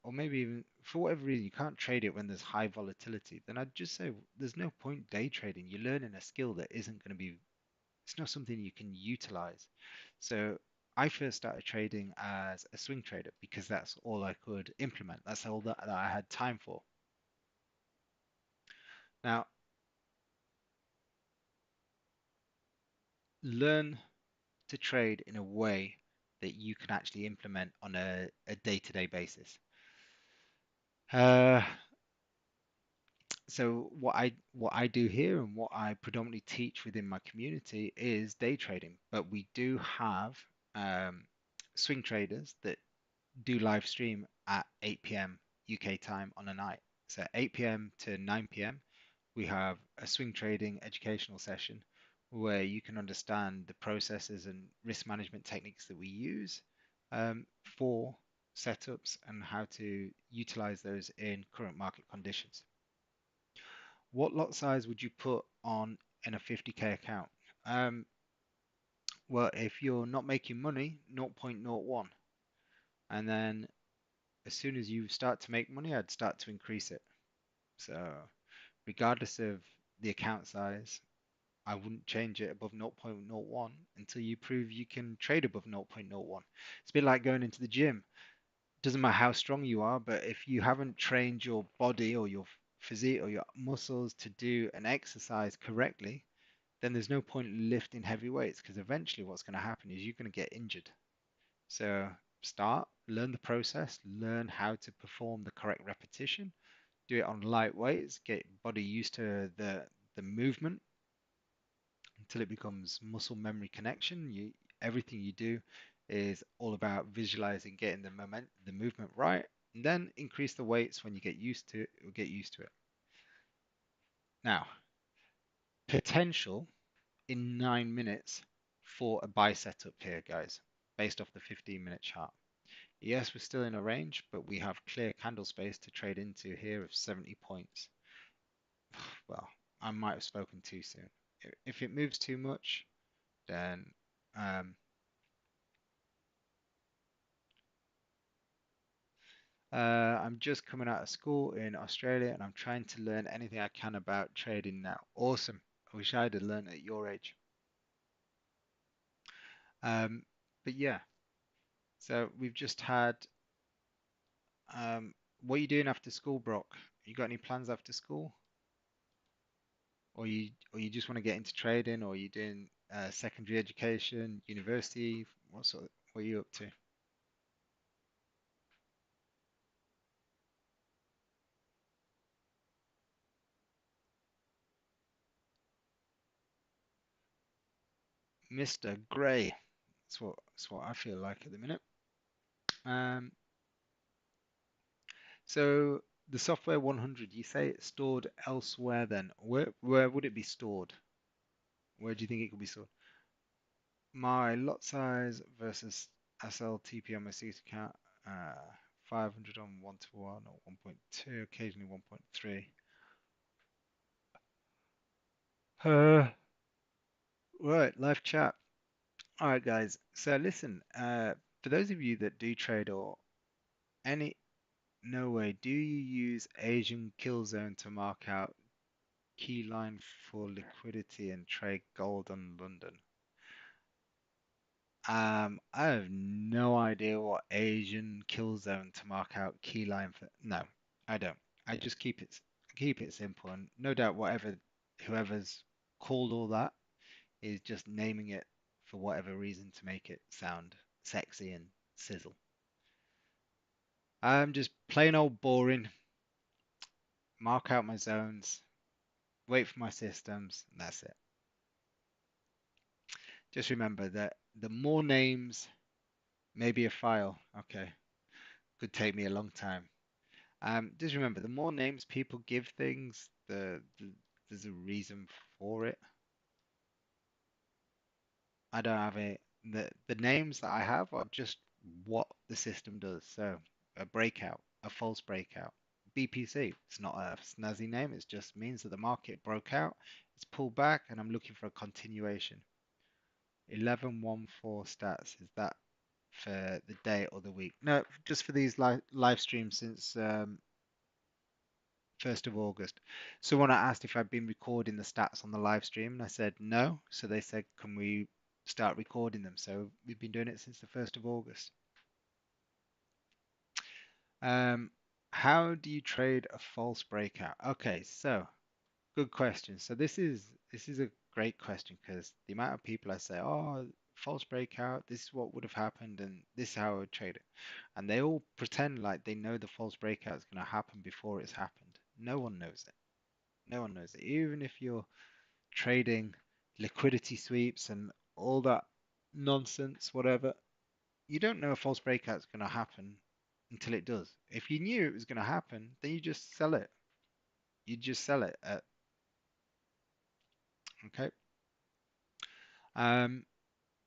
or maybe even for whatever reason you can't trade it when there's high volatility, then I'd just say there's no point day trading. You're learning a skill that isn't going to be, it's not something you can utilize. So I first started trading as a swing trader because that's all I could implement. That's all that I had time for. Now, learn to trade in a way that you can actually implement on a day-to-day basis. Uh, so what I do here and what I predominantly teach within my community is day trading, but we do have um, swing traders that do live stream at 8 p.m. UK time on a night. So 8 p.m. to 9 p.m. we have a swing trading educational session where you can understand the processes and risk management techniques that we use for setups and how to utilize those in current market conditions. What lot size would you put on in a 50k account? Um, well, if you're not making money, 0.01. And then as soon as you start to make money, I'd start to increase it. So regardless of the account size, I wouldn't change it above 0.01 until you prove you can trade above 0.01. It's a bit like going into the gym. Doesn't matter how strong you are, but if you haven't trained your body or your physique or your muscles to do an exercise correctly, then there's no point lifting heavy weights because eventually what's going to happen is you're going to get injured. So learn the process, learn how to perform the correct repetition, do it on light weights, get body used to the movement until it becomes muscle memory connection. Everything you do is all about visualizing getting the movement right, and then increase the weights when you get used to it, or get used to it. Now, potential in 9 minutes for a buy setup here, guys, based off the 15-minute chart. Yes, we're still in a range, but we have clear candle space to trade into here of 70 points. Well, I might have spoken too soon. If it moves too much, then um, I'm just coming out of school in Australia and I'm trying to learn anything I can about trading now. Awesome. I wish I'd have learned at your age. Um, but yeah, so we've just had what are you doing after school, Brock? You got any plans after school? Or you just want to get into trading, or are you doing secondary education, university? What are you up to? Mr. Gray. That's what I feel like at the minute. Um, so the software 100, you say it's stored elsewhere then. Where would it be stored? Where do you think it could be stored? My lot size versus SLTP on my seat account, uh, 500 on 1-to-1 or 1.2, occasionally 1.3. Right, live chat. All right, guys. So listen, for those of you that do trade or any, no way, do you use Asian kill zone to mark out key line for liquidity and trade gold on London? I have no idea what Asian kill zone to mark out key line for. No, I don't. I just keep it simple, and no doubt whoever's called all that is just naming it for whatever reason to make it sound sexy and sizzle. I'm just plain old boring, mark out my zones, wait for my systems, and that's it. Just remember that the more names, maybe a file. Okay, could take me a long time. Just remember, the more names people give things, there's a reason for it. I don't have it. The names that I have are just what the system does. So a breakout, a false breakout. BPC, it's not a snazzy name, it just means that the market broke out, it's pulled back, and I'm looking for a continuation. 1114 stats, is that for the day or the week? No, just for these live streams since 1st of August. Someone asked if I'd been recording the stats on the live stream, and I said no. So they said, can we start recording them? So we've been doing it since the 1st of August. Um, how do you trade a false breakout? Okay, so good question. So this is a great question because the amount of people I say, oh, false breakout, this is what would have happened, and this is how I would trade it. And they all pretend like they know the false breakout is going to happen before it's happened. No one knows it. No one knows it. Even if you're trading liquidity sweeps and all that nonsense, whatever, you don't know a false breakout is going to happen until it does. If you knew it was going to happen, then you just sell it. You just sell it at, okay, um,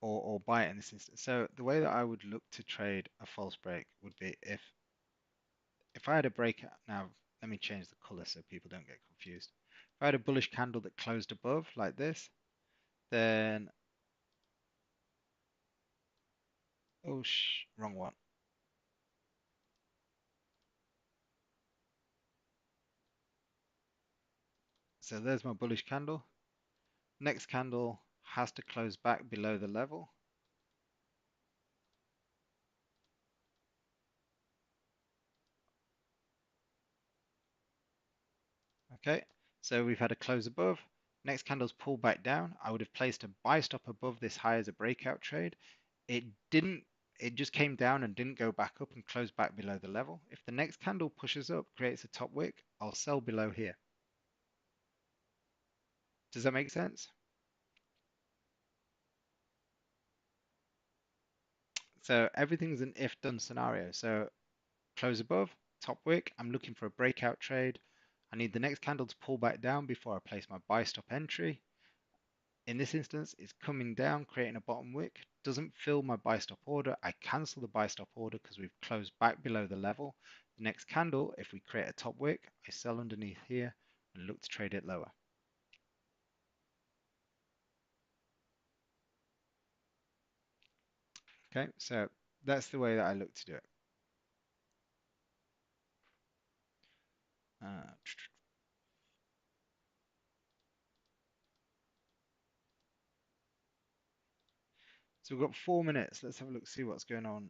or buy it in this instance. So the way that I would look to trade a false break would be if I had a breakout. Now let me change the color so people don't get confused. If I had a bullish candle that closed above like this, then oh wrong one. So there's my bullish candle. Next candle has to close back below the level. Okay, so we've had a close above. Next candle's pulled back down. I would have placed a buy stop above this high as a breakout trade. It didn't, it just came down and didn't go back up and close back below the level. If the next candle pushes up, creates a top wick, I'll sell below here. Does that make sense? So everything's an if done scenario. So close above, top wick. I'm looking for a breakout trade. I need the next candle to pull back down before I place my buy stop entry. In this instance, it's coming down, creating a bottom wick. Doesn't fill my buy stop order. I cancel the buy stop order because we've closed back below the level. The next candle, if we create a top wick, I sell underneath here and look to trade it lower. Okay, so that's the way that I look to do it. Uh, so we've got 4 minutes. Let's have a look, see what's going on.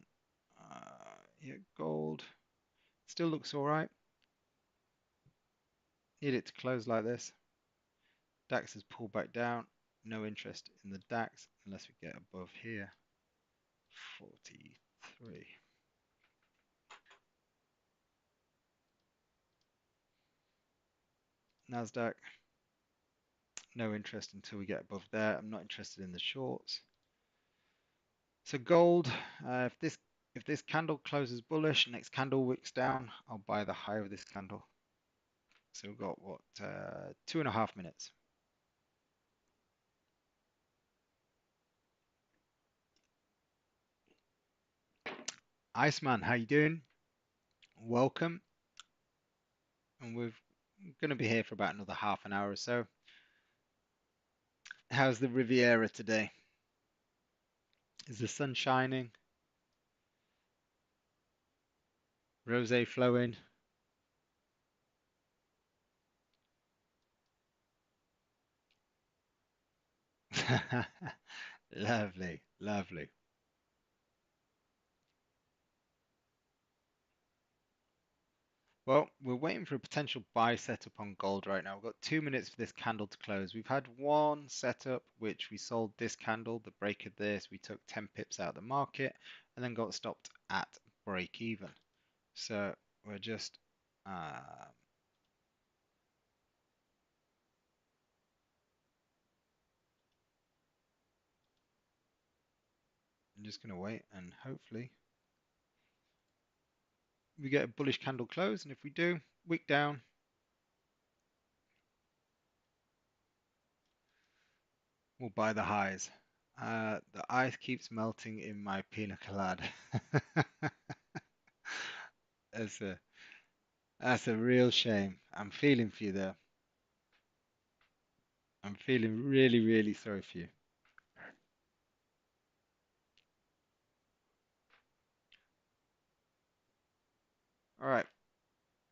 Yeah, gold still looks all right. Need it to close like this. DAX has pulled back down. No interest in the DAX unless we get above here. 43. NASDAQ, no interest until we get above there. I'm not interested in the shorts. So gold, if this candle closes bullish, next candle wicks down, I'll buy the high of this candle. So we've got what, 2.5 minutes. Iceman, how you doing? Welcome. And we're going to be here for about another half an hour or so. How's the Riviera today? Is the sun shining? Rosé flowing? Lovely, lovely. Well, we're waiting for a potential buy setup on gold right now. We've got 2 minutes for this candle to close. We've had one setup, which we sold this candle, the break of this. We took 10 pips out of the market and then got stopped at break even. So we're just, I'm just going to wait and hopefully we get a bullish candle close. And if we do, wick down, we'll buy the highs. The ice keeps melting in my pina colada. That's a that's a real shame. I'm feeling for you there. I'm feeling really, really sorry for you. All right,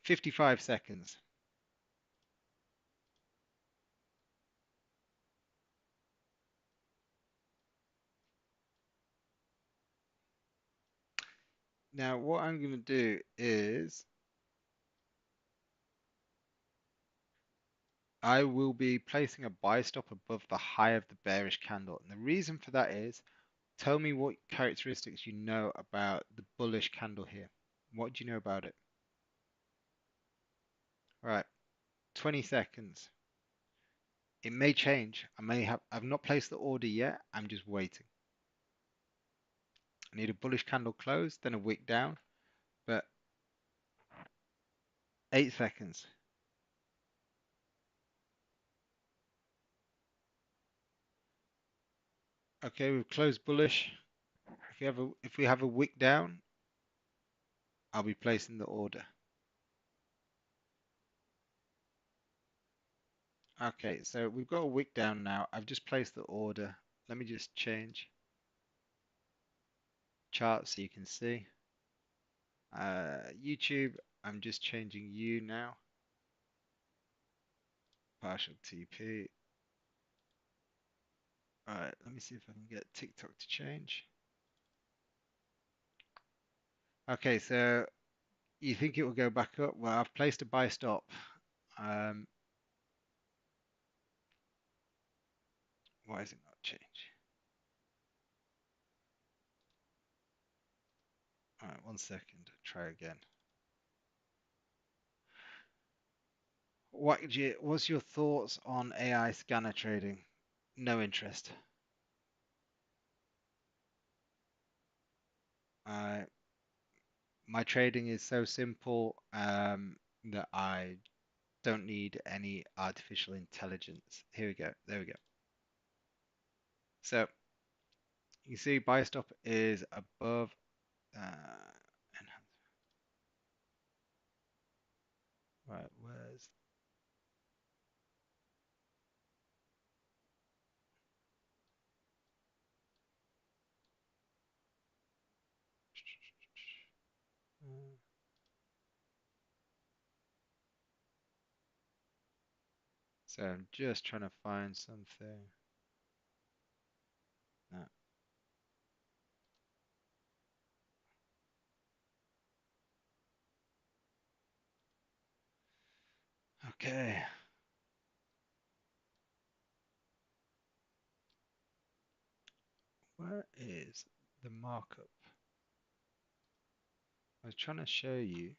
55 seconds. Now, what I'm going to do is I will be placing a buy stop above the high of the bearish candle. And the reason for that is, tell me what characteristics you know about the bullish candle here. What do you know about it? All right, 20 seconds. It may change. I've not placed the order yet. I'm just waiting. I need a bullish candle close, then a wick down, but 8 seconds. Okay, we've closed bullish. If we have a wick down, I'll be placing the order. Okay, so we've got a wick down now. I've just placed the order. Let me just change chart so you can see. YouTube, I'm just changing you now. Partial TP. All right, let me see if I can get TikTok to change. Okay, so you think it will go back up? Well, I've placed a buy stop. Um, why is it not change? All right, 1 second. Try again. What's your thoughts on AI scanner trading? No interest. Uh, my trading is so simple that I don't need any artificial intelligence. Here we go. There we go. So you see, buy stop is above. Right, where's So I'm just trying to find something. No. Okay. Where is the markup? I was trying to show you.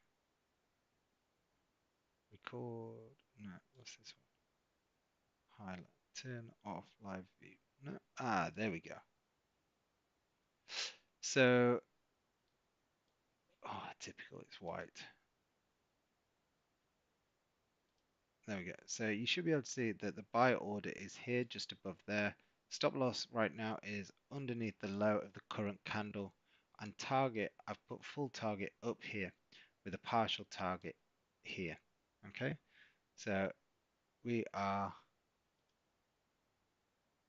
Record. No, what's this one? Highlight. Turn off live view. No. Ah, there we go. So, oh, typical. It's white. There we go. So you should be able to see that the buy order is here, just above there. Stop loss right now is underneath the low of the current candle. And target, I've put full target up here with a partial target here. Okay, so we are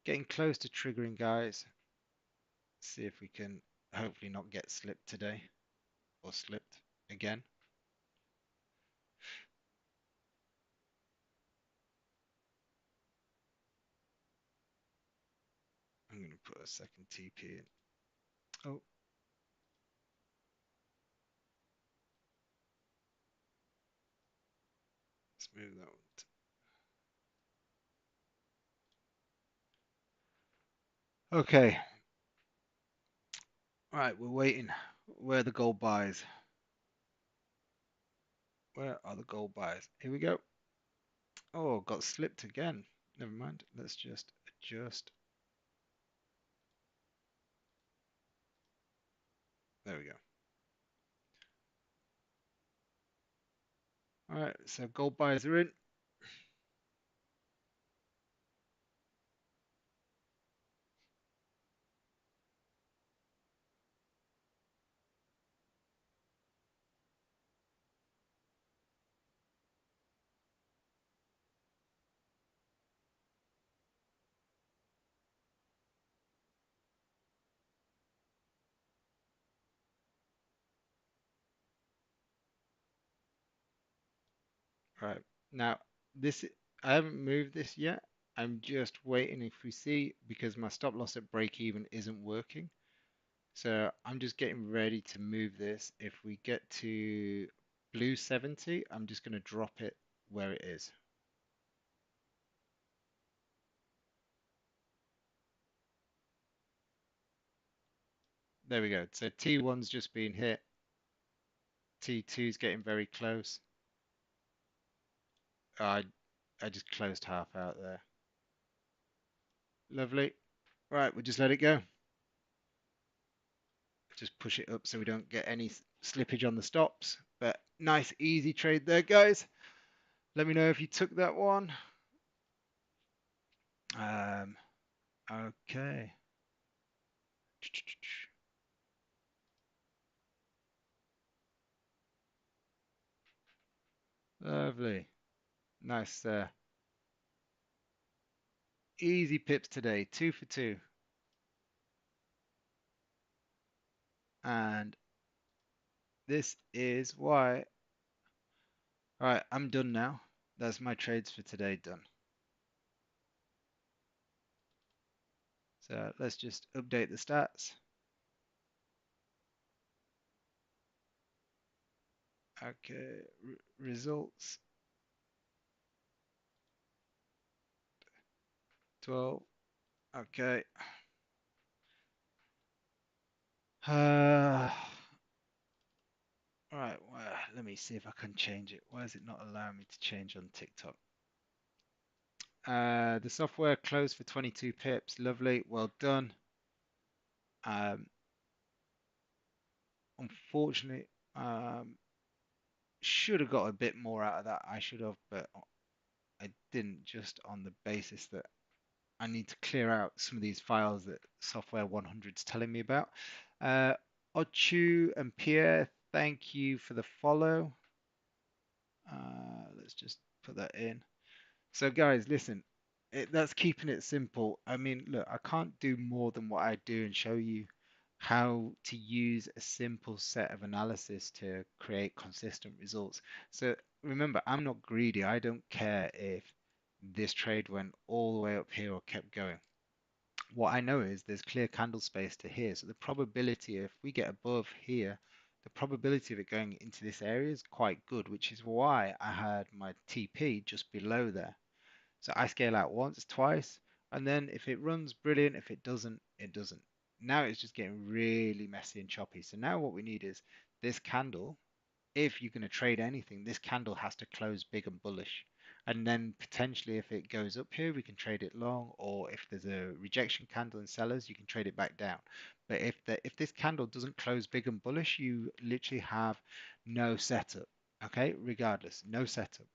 getting close to triggering, guys. See if we can hopefully not get slipped today or slipped again. I'm going to put a second TP in. Oh, let's move that one. Okay, all right, we're waiting. Where are the gold buys? Where are the gold buys? Here we go. Oh, got slipped again. Never mind. Let's just adjust. There we go. All right, so gold buys are in. All right, now this I haven't moved this yet. I'm just waiting if we see because my stop loss at break even isn't working. So I'm just getting ready to move this. If we get to blue 70, I'm just going to drop it where it is. There we go. So T1's just been hit. T2's getting very close. I I just closed half out there. Lovely. Right, we'll just let it go. Just push it up so we don't get any slippage on the stops. But nice, easy trade there, guys. Let me know if you took that one. Um, okay. Lovely. Nice. Easy pips today. 2 for 2. And this is why. All right, I'm done now. That's my trades for today done. So let's just update the stats. Okay, results 12. Okay. All right, well, let me see if I can change it. Why is it not allowing me to change on TikTok? The software closed for 22 pips. Lovely, well done. Um, Unfortunately, should have got a bit more out of that. I should have, but I didn't, just on the basis that I need to clear out some of these files that Software 100 is telling me about. Ochu and Pierre, thank you for the follow. Let's just put that in. So, guys, listen, that's keeping it simple. I mean, look, I can't do more than what I do and show you how to use a simple set of analysis to create consistent results. So, remember, I'm not greedy. I don't care if this trade went all the way up here or kept going. What I know is there's clear candle space to here. So the probability, if we get above here, the probability of it going into this area is quite good, which is why I had my TP just below there. So I scale out once, twice, and then if it runs, brilliant. If it doesn't, it doesn't. Now it's just getting really messy and choppy. So now what we need is this candle. If you're going to trade anything, this candle has to close big and bullish. And then potentially if it goes up here, we can trade it long, or if there's a rejection candle in sellers, you can trade it back down. But if this candle doesn't close big and bullish, you literally have no setup. Okay, regardless, no setup.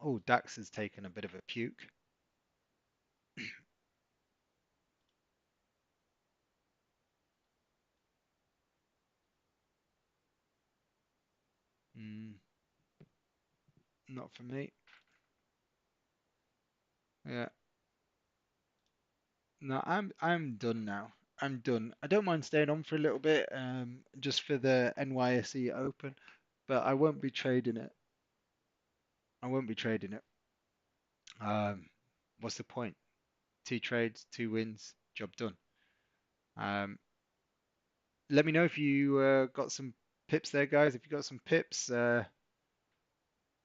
Oh, DAX has taken a bit of a puke. Mm, not for me. Yeah, no, I'm done now. I'm done. I don't mind staying on for a little bit, just for the NYSE Open, but I won't be trading it. I won't be trading it. Um, what's the point? Two trades, two wins, job done. Um, let me know if you got some pips there, guys. If you got some pips,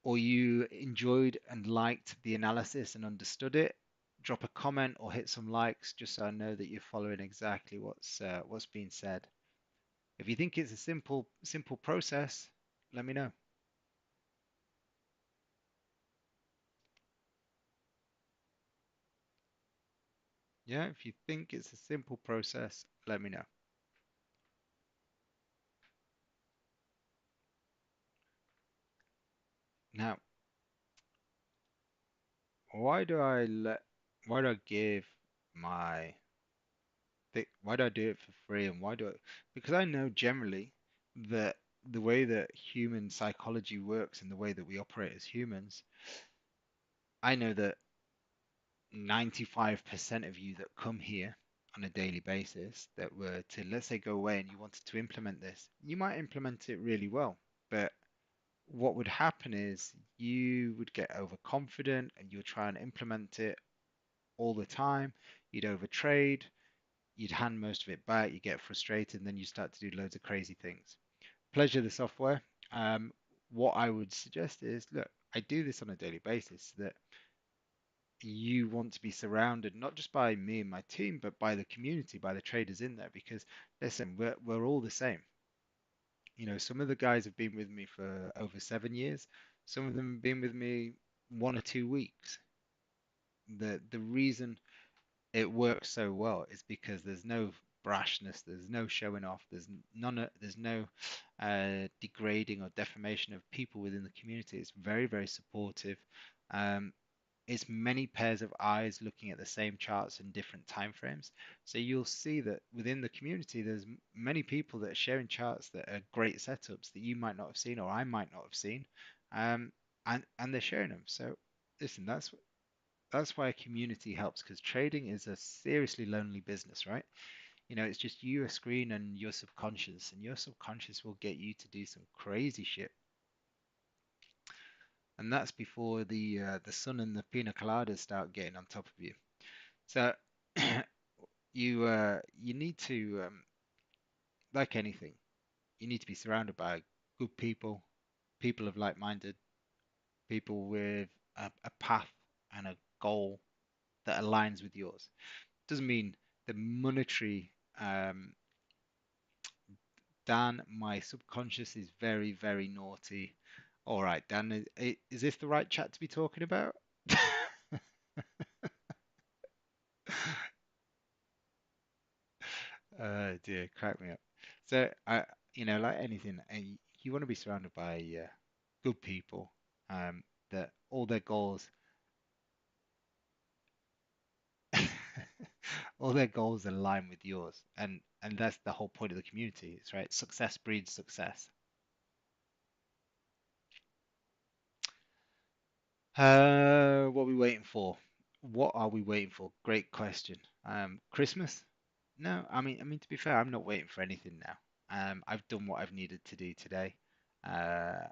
or you enjoyed and liked the analysis and understood it, drop a comment or hit some likes just so I know that you're following exactly what's being said. If you think it's a simple process, let me know. Yeah, if you think it's a simple process, let me know. Now, why do I let why do I give my why do I do it for free and why do I because I know generally that the way that human psychology works and the way that we operate as humans, I know that 95% of you that come here on a daily basis that were to, let's say, go away and you wanted to implement this, you might implement it really well. But what would happen is you would get overconfident and you would try and implement it all the time. You'd overtrade, you'd hand most of it back, you get frustrated, and then you start to do loads of crazy things. Pleasure the software. Um, what I would suggest is, look, I do this on a daily basis so that you want to be surrounded not just by me and my team, but by the community, by the traders in there. Because listen, we're all the same. You know, some of the guys have been with me for over 7 years. Some of them have been with me 1 or 2 weeks. The reason it works so well is because there's no brashness, there's no showing off, there's no degrading or defamation of people within the community. It's very, very supportive. Um, it's many pairs of eyes looking at the same charts in different time frames. So you'll see that within the community, there's many people that are sharing charts that are great setups that you might not have seen or I might not have seen, um, and they're sharing them. So listen, that's why a community helps because trading is a seriously lonely business, right? You know, it's just you, a screen, and your subconscious, and your subconscious will get you to do some crazy shit. And that's before the sun and the pina coladas start getting on top of you. So you need to like anything, you need to be surrounded by good people, people of like-minded, people with a path and a goal that aligns with yours. Doesn't mean the monetary Dan, my subconscious is very, very naughty. All right, Dan, is this the right chat to be talking about? Dear, crack me up. So, like anything, you want to be surrounded by good people, that all their goals, all their goals align with yours, and that's the whole point of the community. It's right. Success breeds success. What are we waiting for? What are we waiting for? Great question. Christmas? No, I mean to be fair, I'm not waiting for anything now. I've done what I've needed to do today. Uh,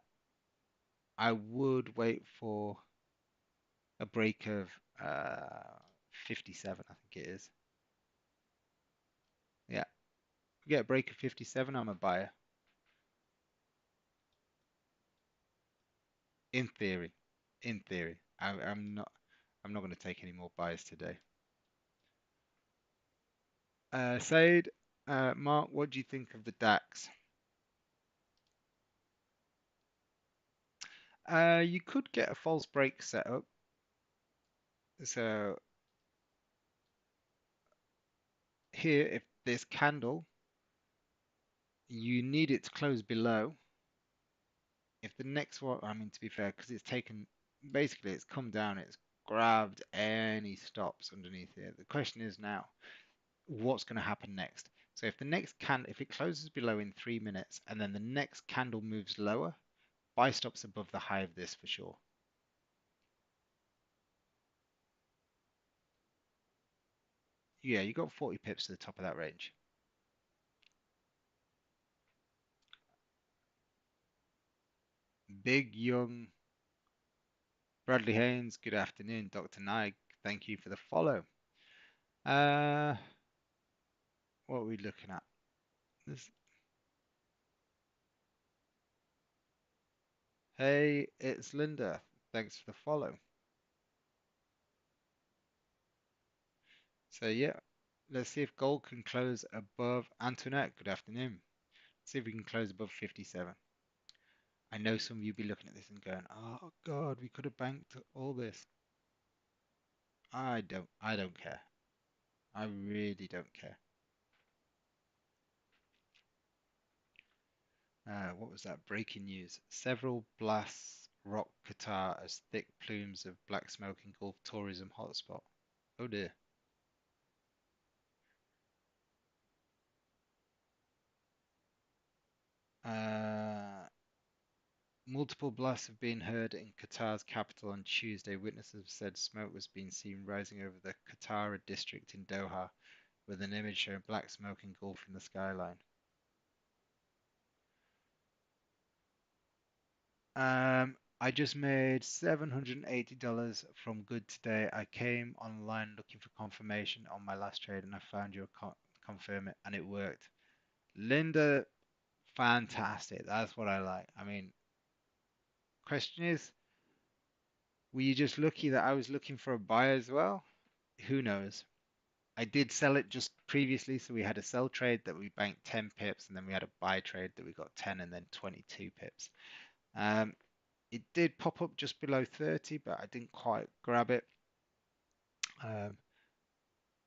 I would wait for. a break of 57, I think it is. Yeah, if we get a break of 57, I'm a buyer. In theory, in theory, I'm not. I'm not going to take any more buys today. Said, Mark, what do you think of the DAX? You could get a false break set up. So here, if this candle, you need it to close below. If the next one, I mean, to be fair, because it's taken, basically, it's come down, it's grabbed any stops underneath here. The question is now, what's going to happen next? So if the next if it closes below in 3 minutes and then the next candle moves lower, buy stops above the high of this for sure. Yeah, you got 40 pips to the top of that range. Big Young Bradley Haynes, good afternoon. Dr. Nike, thank you for the follow. Uh, what are we looking at? This, hey, it's Linda. Thanks for the follow. So yeah, let's see if gold can close above Antoinette. Good afternoon. See if we can close above 57. I know some of you be looking at this and going, "Oh God, we could have banked all this." I don't care. I really don't care. What was that? Breaking news. Several blasts rock Qatar as thick plumes of black smoke engulf tourism hotspot. Oh dear. Uh, Multiple blasts have been heard in Qatar's capital on Tuesday. Witnesses have said smoke was being seen rising over the Qatara district in Doha, with an image showing black smoke engulfing the skyline. I just made $780 from good today. I came online looking for confirmation on my last trade and I found your confirm it and it worked. Linda, fantastic. That's what I like. I mean, question is, were you just lucky that I was looking for a buy as well? Who knows? I did sell it just previously, so we had a sell trade that we banked 10 pips, and then we had a buy trade that we got 10 and then 22 pips. Um, it did pop up just below 30, but I didn't quite grab it. Um,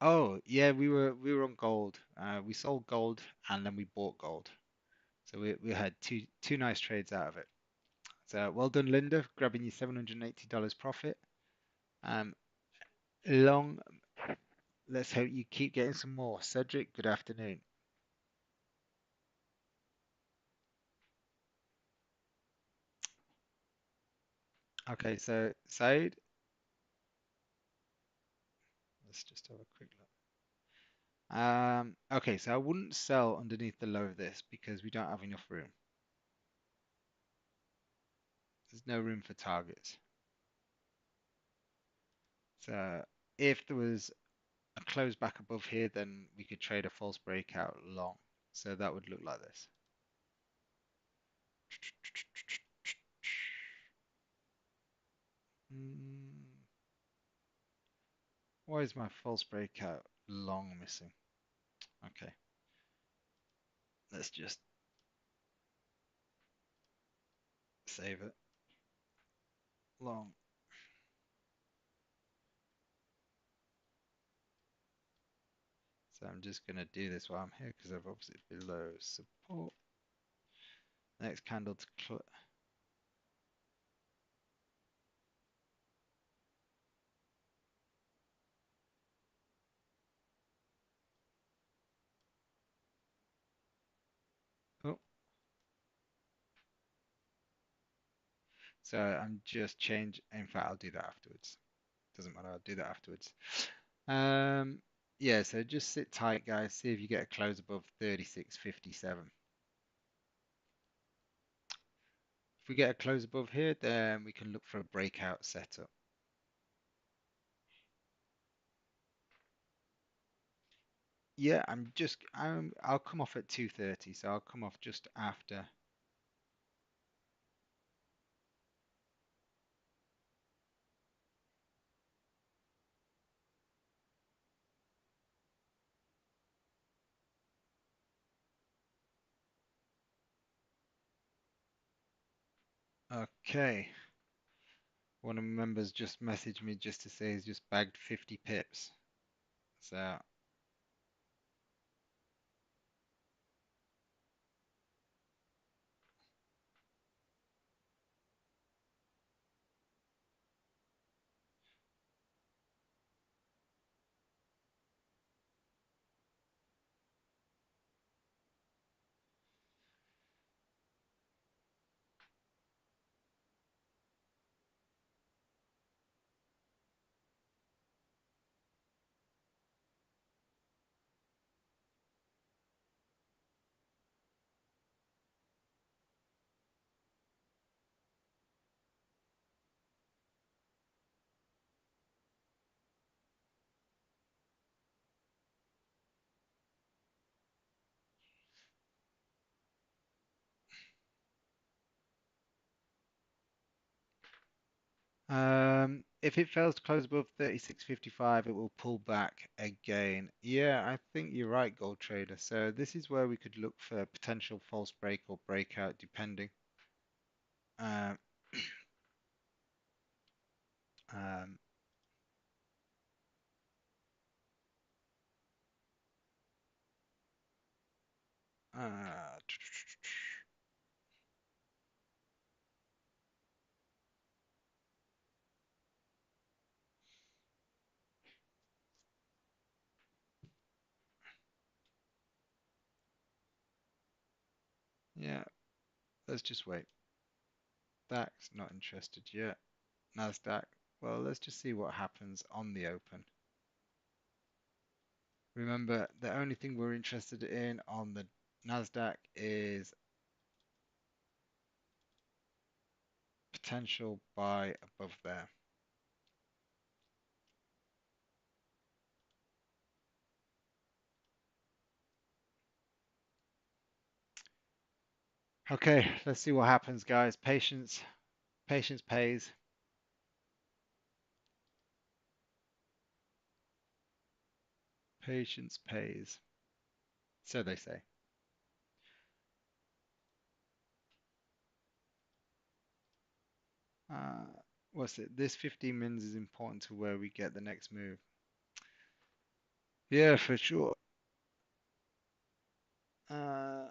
oh yeah, we were on gold. We sold gold and then we bought gold, so we had two nice trades out of it. So well done, Linda, grabbing your $780 profit. Um, long. Let's hope you keep getting some more. Cedric, good afternoon. Okay, so Said, let's just have a quick look. Okay, so I wouldn't sell underneath the low of this because we don't have enough room. There's no room for targets. So if there was a close back above here, then we could trade a false breakout long. So that would look like this. Hmm, why is my false breakout long missing? Okay, let's just save it. Long. So I'm just going to do this while I'm here because I've obviously below support. Next candle to close. Oh, so I'm just change. In fact, I'll do that afterwards. Doesn't matter. I'll do that afterwards. Um, yeah. So just sit tight, guys. See if you get a close above 36.57. If we get a close above here, then we can look for a breakout setup. Yeah, I'll come off at 2:30, so I'll come off just after. Okay. One of my members just messaged me just to say he's just bagged 50 pips. So, if it fails to close above 36.55, it will pull back again. Yeah, I think you're right, Gold Trader. So this is where we could look for potential false break or breakout, depending. Um, um, uh, yeah, let's just wait. DAX not interested yet. NASDAQ. Well, let's just see what happens on the open. Remember, the only thing we're interested in on the NASDAQ is potential buy above there. Okay, let's see what happens, guys. Patience pays. Patience pays. So they say. Uh, what's it? This 15 mins is important to where we get the next move. Yeah, for sure. Uh,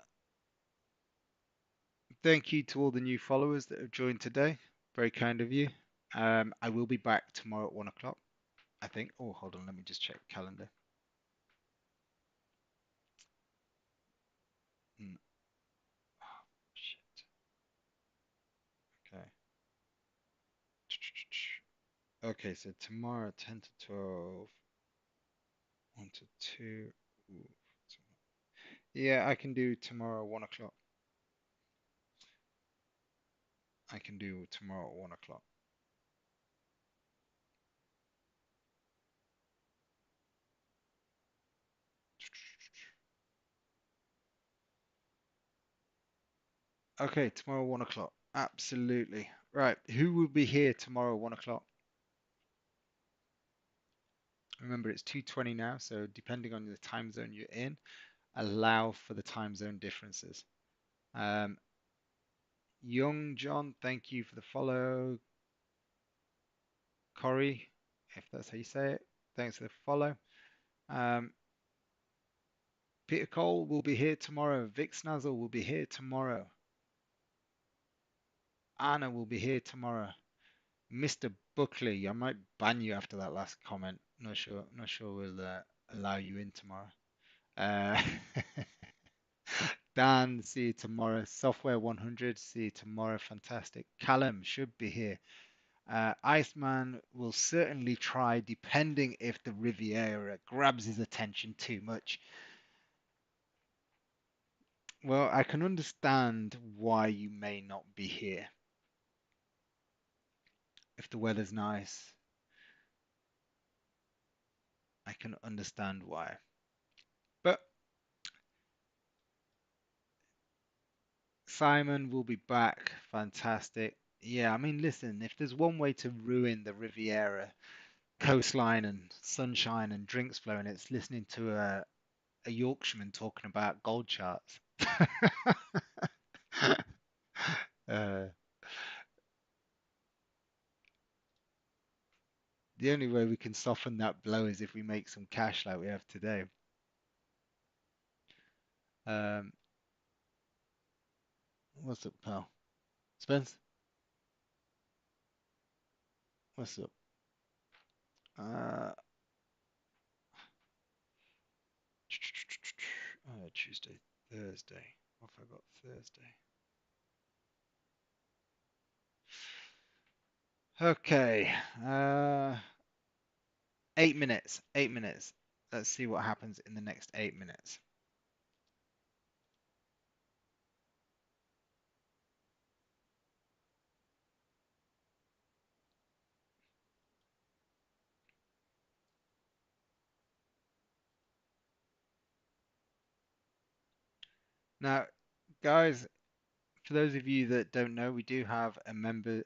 Thank you to all the new followers that have joined today. Very kind of you. I will be back tomorrow at 1 o'clock, I think. Oh, hold on, let me just check calendar. Mm, oh, shit. Okay. Okay, so tomorrow 10 to 12, 1 to 2. Ooh, yeah, I can do tomorrow 1 o'clock. I can do tomorrow at 1 o'clock. Okay, tomorrow 1 o'clock. Absolutely. Right. Who will be here tomorrow 1 o'clock? Remember, it's 2:20 now, so depending on the time zone you're in, allow for the time zone differences. Um, Young John, thank you for the follow. Corey, if that's how you say it, thanks for the follow. Um, Peter Cole will be here tomorrow. Vic Snazzle will be here tomorrow. Anna will be here tomorrow. Mr. Buckley, I might ban you after that last comment. Not sure we'll allow you in tomorrow. Uh, Dan, see you tomorrow. Software 100, see you tomorrow. Fantastic. Callum should be here. Iceman will certainly try, depending if the Riviera grabs his attention too much. Well, I can understand why you may not be here. If the weather's nice, I can understand why. Simon will be back. Fantastic. Yeah, I mean, listen, if there's one way to ruin the Riviera coastline and sunshine and drinks flowing, it's listening to a Yorkshireman talking about gold charts. Uh, the only way we can soften that blow is if we make some cash like we have today. Um, what's up, pal? Spence, what's up? Uh, Tuesday, Thursday. What have I got Thursday? Okay. 8 minutes. 8 minutes. Let's see what happens in the next 8 minutes. Now, guys, for those of you that don't know, we do have a member,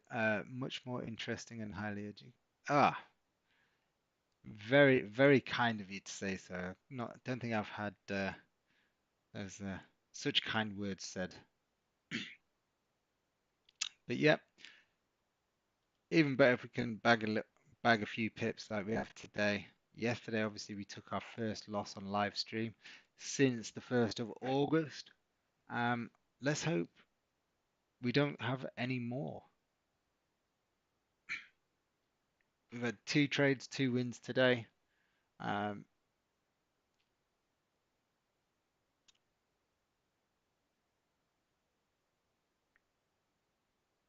much more interesting and highly educated. Ah, very, very kind of you to say so. Not, don't think I've had those such kind words said. But yep, even better if we can bag a few pips like we have today. Yesterday, obviously, we took our first loss on live stream since the 1st of August. Let's hope we don't have any more. We've had 2 trades, 2 wins today. Um,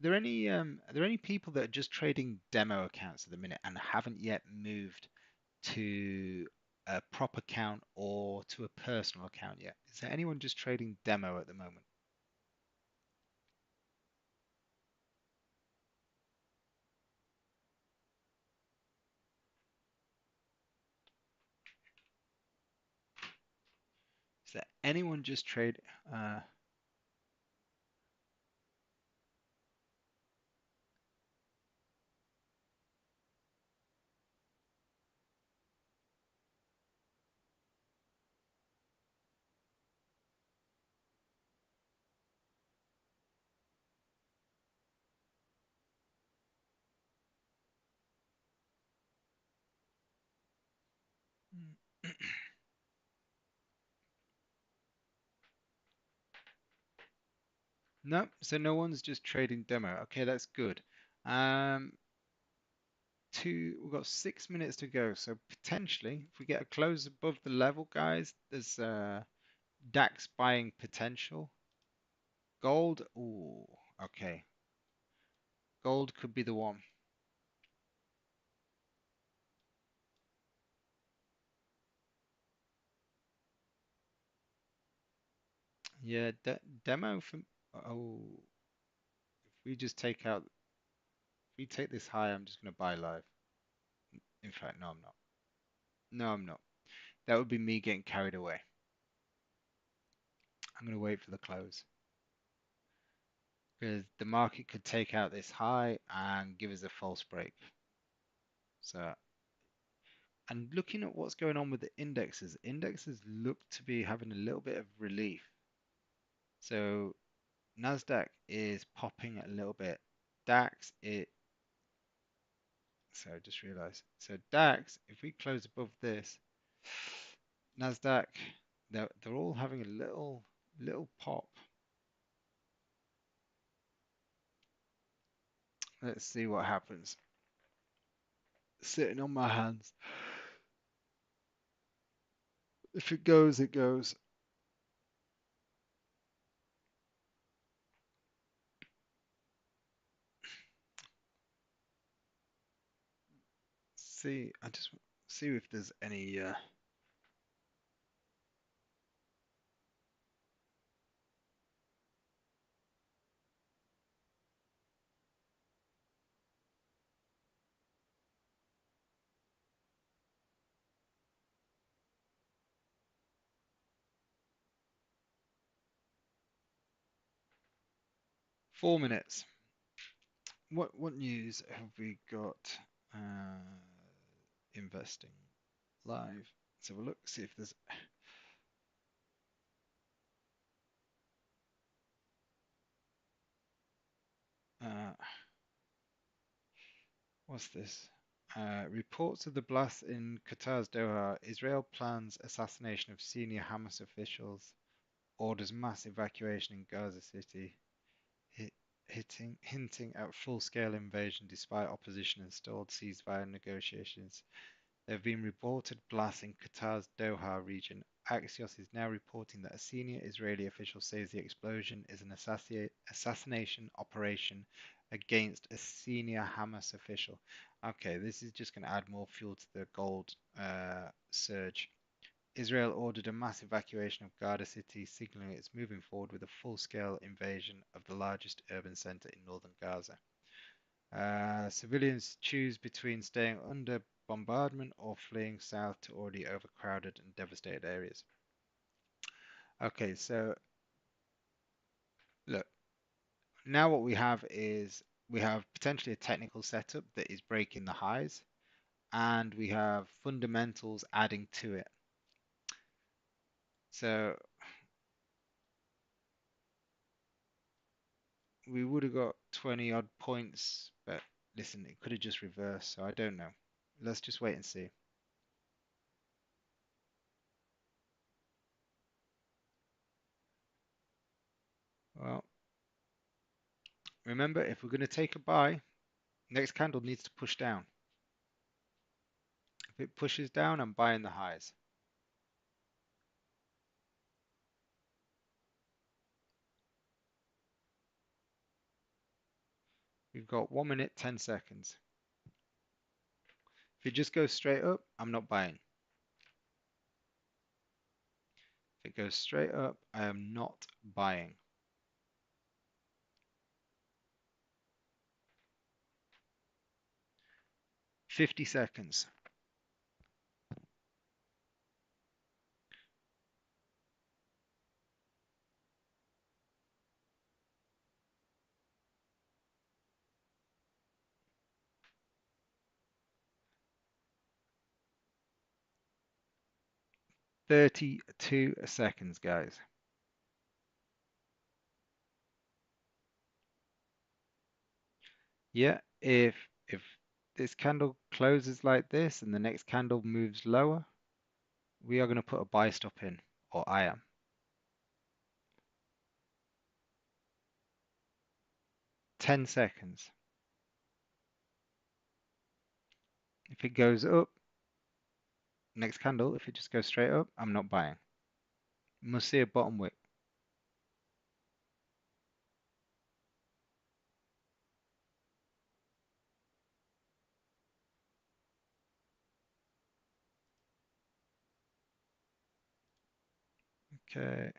are there any people that are just trading demo accounts at the minute and haven't yet moved to a prop account or to a personal account yet? Is there anyone just trading demo at the moment? Is there anyone just trade? Uh, no, so no one's just trading demo. Okay, that's good. Um, we've got 6 minutes to go, so potentially, if we get a close above the level, guys, there's DAX buying potential. Gold, ooh, okay. Gold could be the one. Yeah, demo from, oh, if we just take out, if we take this high, I'm just going to buy live. In fact, no, I'm not. No, I'm not. That would be me getting carried away. I'm going to wait for the close because the market could take out this high and give us a false break. So, and looking at what's going on with the indexes look to be having a little bit of relief. So NASDAQ is popping a little bit. DAX, so I just realized. So DAX, if we close above this, NASDAQ, they're all having a little pop. Let's see what happens. Sitting on my hands. If it goes, it goes. See, I just see if there's any 4 minutes. What news have we got? Investing live. Let's have a look. See if there's. Uh, what's this? Reports of the blast in Qatar's Doha. Israel plans assassination of senior Hamas officials. Orders mass evacuation in Gaza City. Hinting at full-scale invasion despite opposition and stalled ceasefire negotiations. There have been reported blasts in Qatar's Doha region. Axios is now reporting that a senior Israeli official says the explosion is an assassination operation against a senior Hamas official. Okay, this is just going to add more fuel to the gold surge. Israel ordered a mass evacuation of Gaza City, signaling it's moving forward with a full-scale invasion of the largest urban center in northern Gaza. Civilians choose between staying under bombardment or fleeing south to already overcrowded and devastated areas. Okay, so look, now what we have is we have potentially a technical setup that is breaking the highs, and we have fundamentals adding to it. So we would have got 20 odd points, but listen, it could have just reversed, so I don't know. Let's just wait and see. Well, remember, if we're going to take a buy, next candle needs to push down. If it pushes down, I'm buying the highs. We've got 1 minute, 10 seconds. If it just goes straight up, I'm not buying. If it goes straight up, I am not buying. 50 seconds. Thirty-two seconds, guys. Yeah, if this candle closes like this and the next candle moves lower, we are going to put a buy stop in, or I am. 10 seconds. If it goes up, next candle, if it just goes straight up, I'm not buying. Must see a bottom wick. Okay,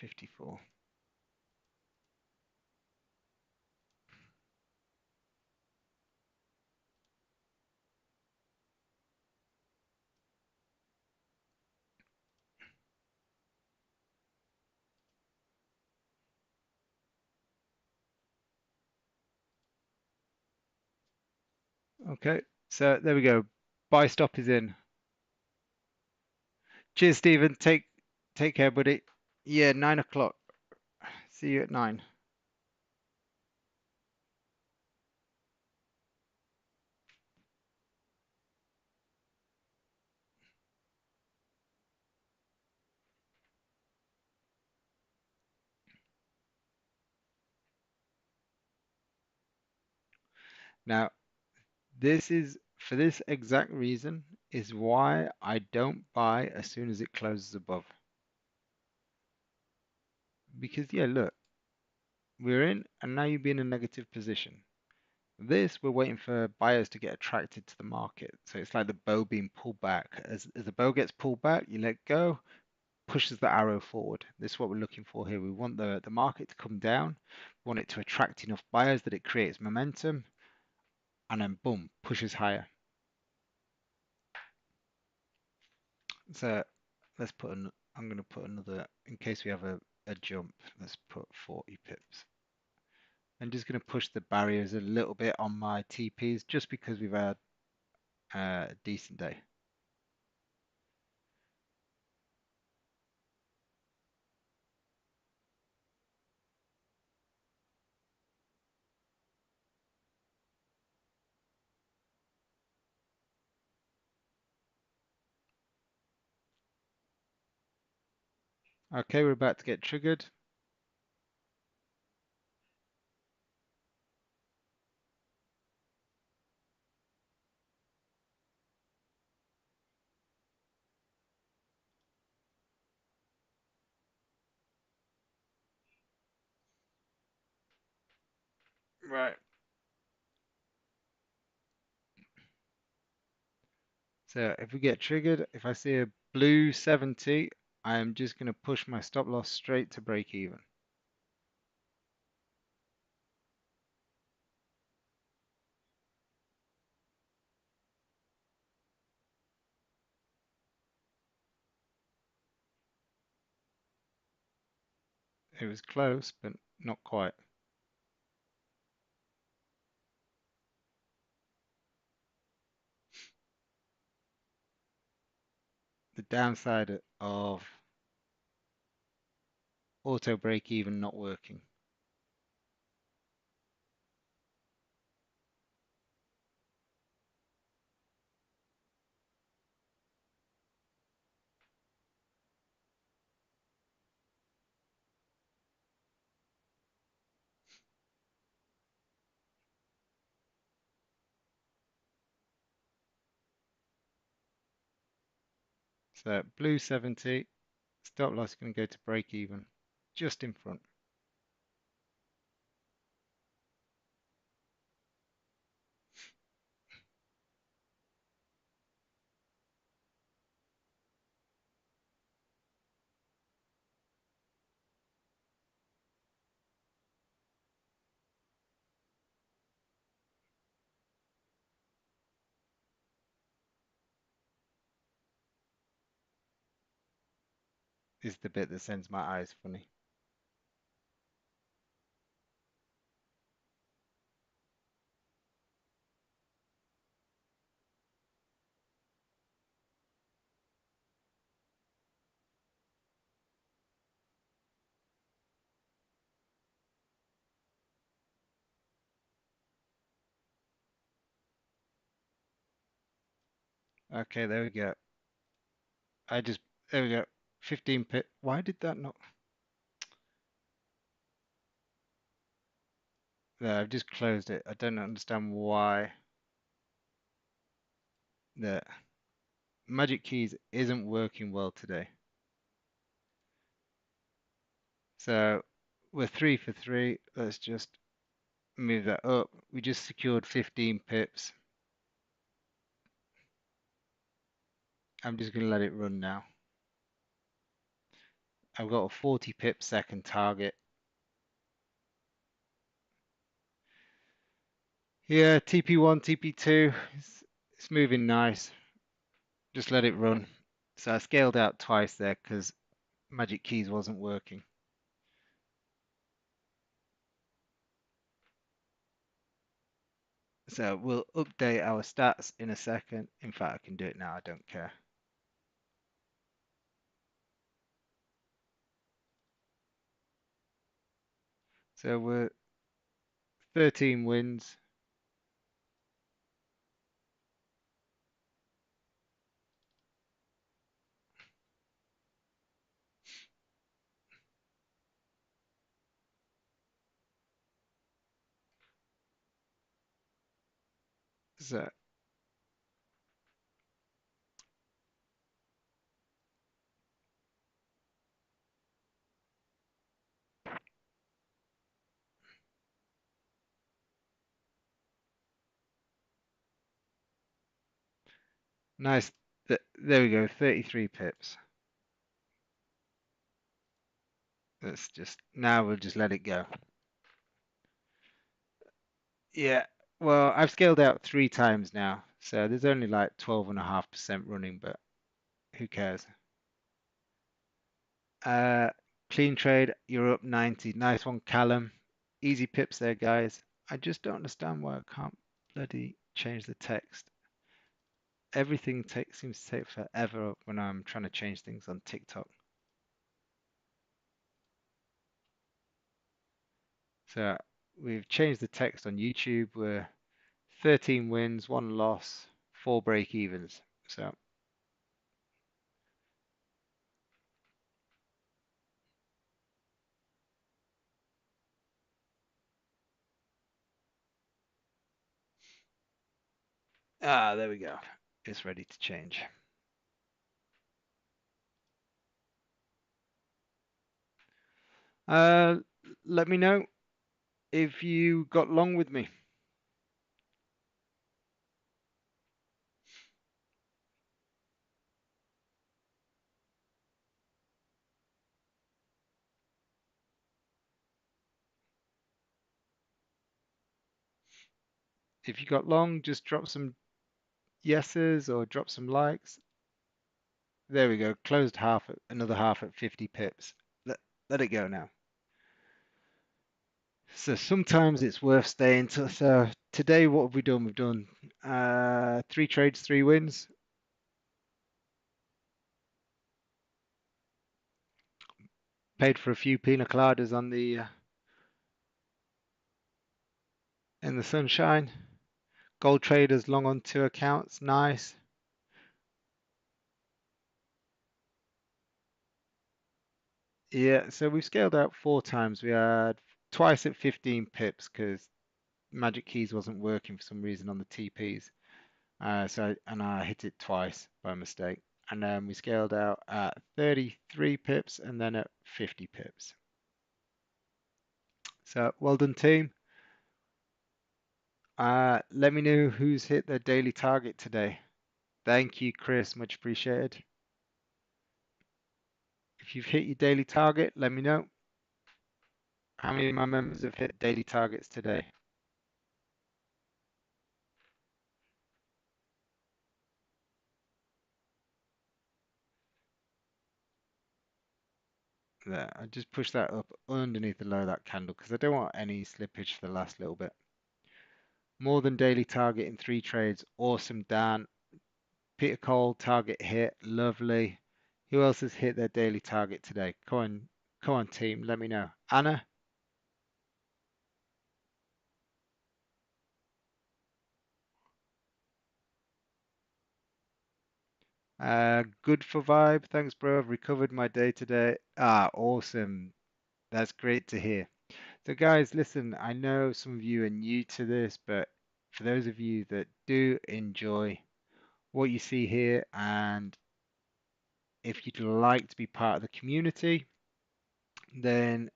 54. Okay, so there we go. Buy stop is in. Cheers, Stephen. Take care, buddy. Yeah, 9 o'clock. See you at 9. Now, this is for this exact reason is why I don't buy as soon as it closes above. Because yeah, look, we're in and now you've been in a negative position. This, we're waiting for buyers to get attracted to the market. So it's like the bow being pulled back. As the bow gets pulled back, you let go, pushes the arrow forward. This is what we're looking for here. We want the market to come down. We want it to attract enough buyers that it creates momentum, and then boom, pushes higher. So let's put I'm going to put another in case we have a a jump. Let's put 40 pips. I'm just going to push the barriers a little bit on my TPs just because we've had a decent day. Okay, we're about to get triggered. Right. So if we get triggered, if I see a blue 70, I am just going to push my stop loss straight to break even. It was close, but not quite. The downside of auto break even not working. So blue 70, stop loss is going to go to break even, just in front. Is the bit that sends my eyes funny. Okay, there we go. There we go. 15 pip. Why did that not? There, I've just closed it. I don't understand why the Magic Keys isn't working well today. So we're 3 for 3. Let's just move that up. We just secured 15 pips. I'm just going to let it run now. I've got a 40 pip second target. Yeah, TP1, TP2. It's moving nice. Just let it run. So I scaled out twice there because Magic Keys wasn't working. So we'll update our stats in a second. In fact, I can do it now. I don't care. So we're 13 wins. So nice. There we go. 33 pips. Let's just now we'll just let it go. Yeah. Well, I've scaled out 3 times now, so there's only like 12.5% running, but who cares? Uh, Clean trade, you're up 90. Nice one, Callum. Easy pips there, guys. I just don't understand why I can't bloody change the text. Everything seems to take forever when I'm trying to change things on TikTok. So we've changed the text on YouTube. We're 13 wins, 1 loss, 4 break evens. So there we go. It's ready to change. Uh, let me know if you got long with me. If you got long, just drop some yeses or drop some likes. There we go. Closed half at another half at 50 pips. Let it go now. So sometimes it's worth staying. So today, what have we done? We've done 3 trades, 3 wins. Paid for a few pina coladas on the in the sunshine. Gold traders long on 2 accounts. Nice. Yeah, so we've scaled out 4 times. We had twice at 15 pips because Magic Keys wasn't working for some reason on the TPs. And I hit it twice by mistake. And then we scaled out at 33 pips and then at 50 pips. So well done, team. Let me know who's hit their daily target today. Thank you, Chris. Much appreciated. If you've hit your daily target, let me know. How many of my members have hit daily targets today? There, I just push that up underneath the low of that candle because I don't want any slippage for the last little bit. More than daily target in 3 trades. Awesome, Dan. Peter Cole, target hit. Lovely. Who else has hit their daily target today? Come on, team. Let me know. Anna? Good for vibe. Thanks, bro. I've recovered my day today. Awesome. That's great to hear. So, guys, listen, I know some of you are new to this, but for those of you that do enjoy what you see here, and if you'd like to be part of the community, then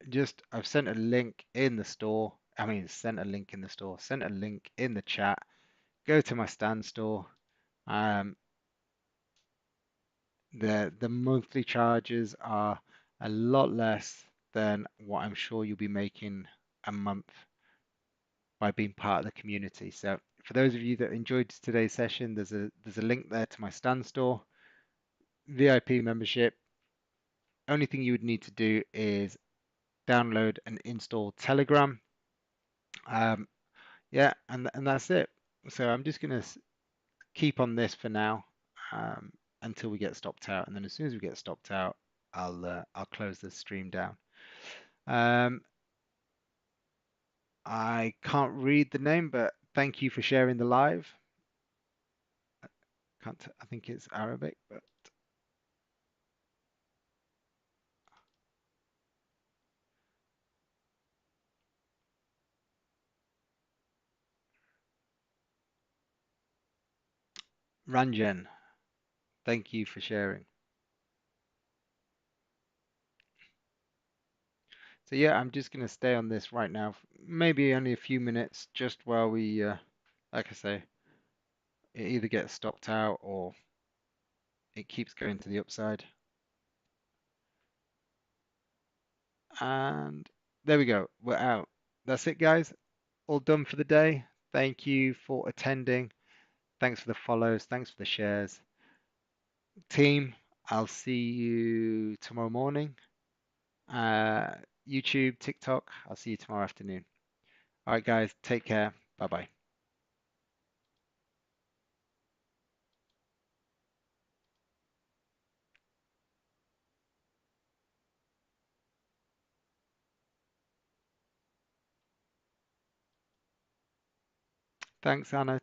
just I've sent a link in the store. I mean, sent a link in the store, sent a link in the chat. Go to my stand store. Um, the monthly charges are a lot less than what I'm sure you'll be making a month by being part of the community. So for those of you that enjoyed today's session, there's a link there to my stand store, VIP membership. Only thing you would need to do is download and install Telegram. Um, yeah, and that's it. So I'm just gonna keep on this for now until we get stopped out, and then as soon as we get stopped out, I'll close the stream down. Um, I can't read the name, but thank you for sharing the live. I think it's Arabic, but Ranjan, thank you for sharing. So yeah, I'm just gonna stay on this right now, maybe only a few minutes, just while we, like I say, it either gets stopped out or it keeps going to the upside. And there we go, we're out. That's it, guys. All done for the day. Thank you for attending. Thanks for the follows. Thanks for the shares. Team, I'll see you tomorrow morning. uh, YouTube, TikTok. I'll see you tomorrow afternoon. All right, guys, take care. Bye bye. Thanks, Anna.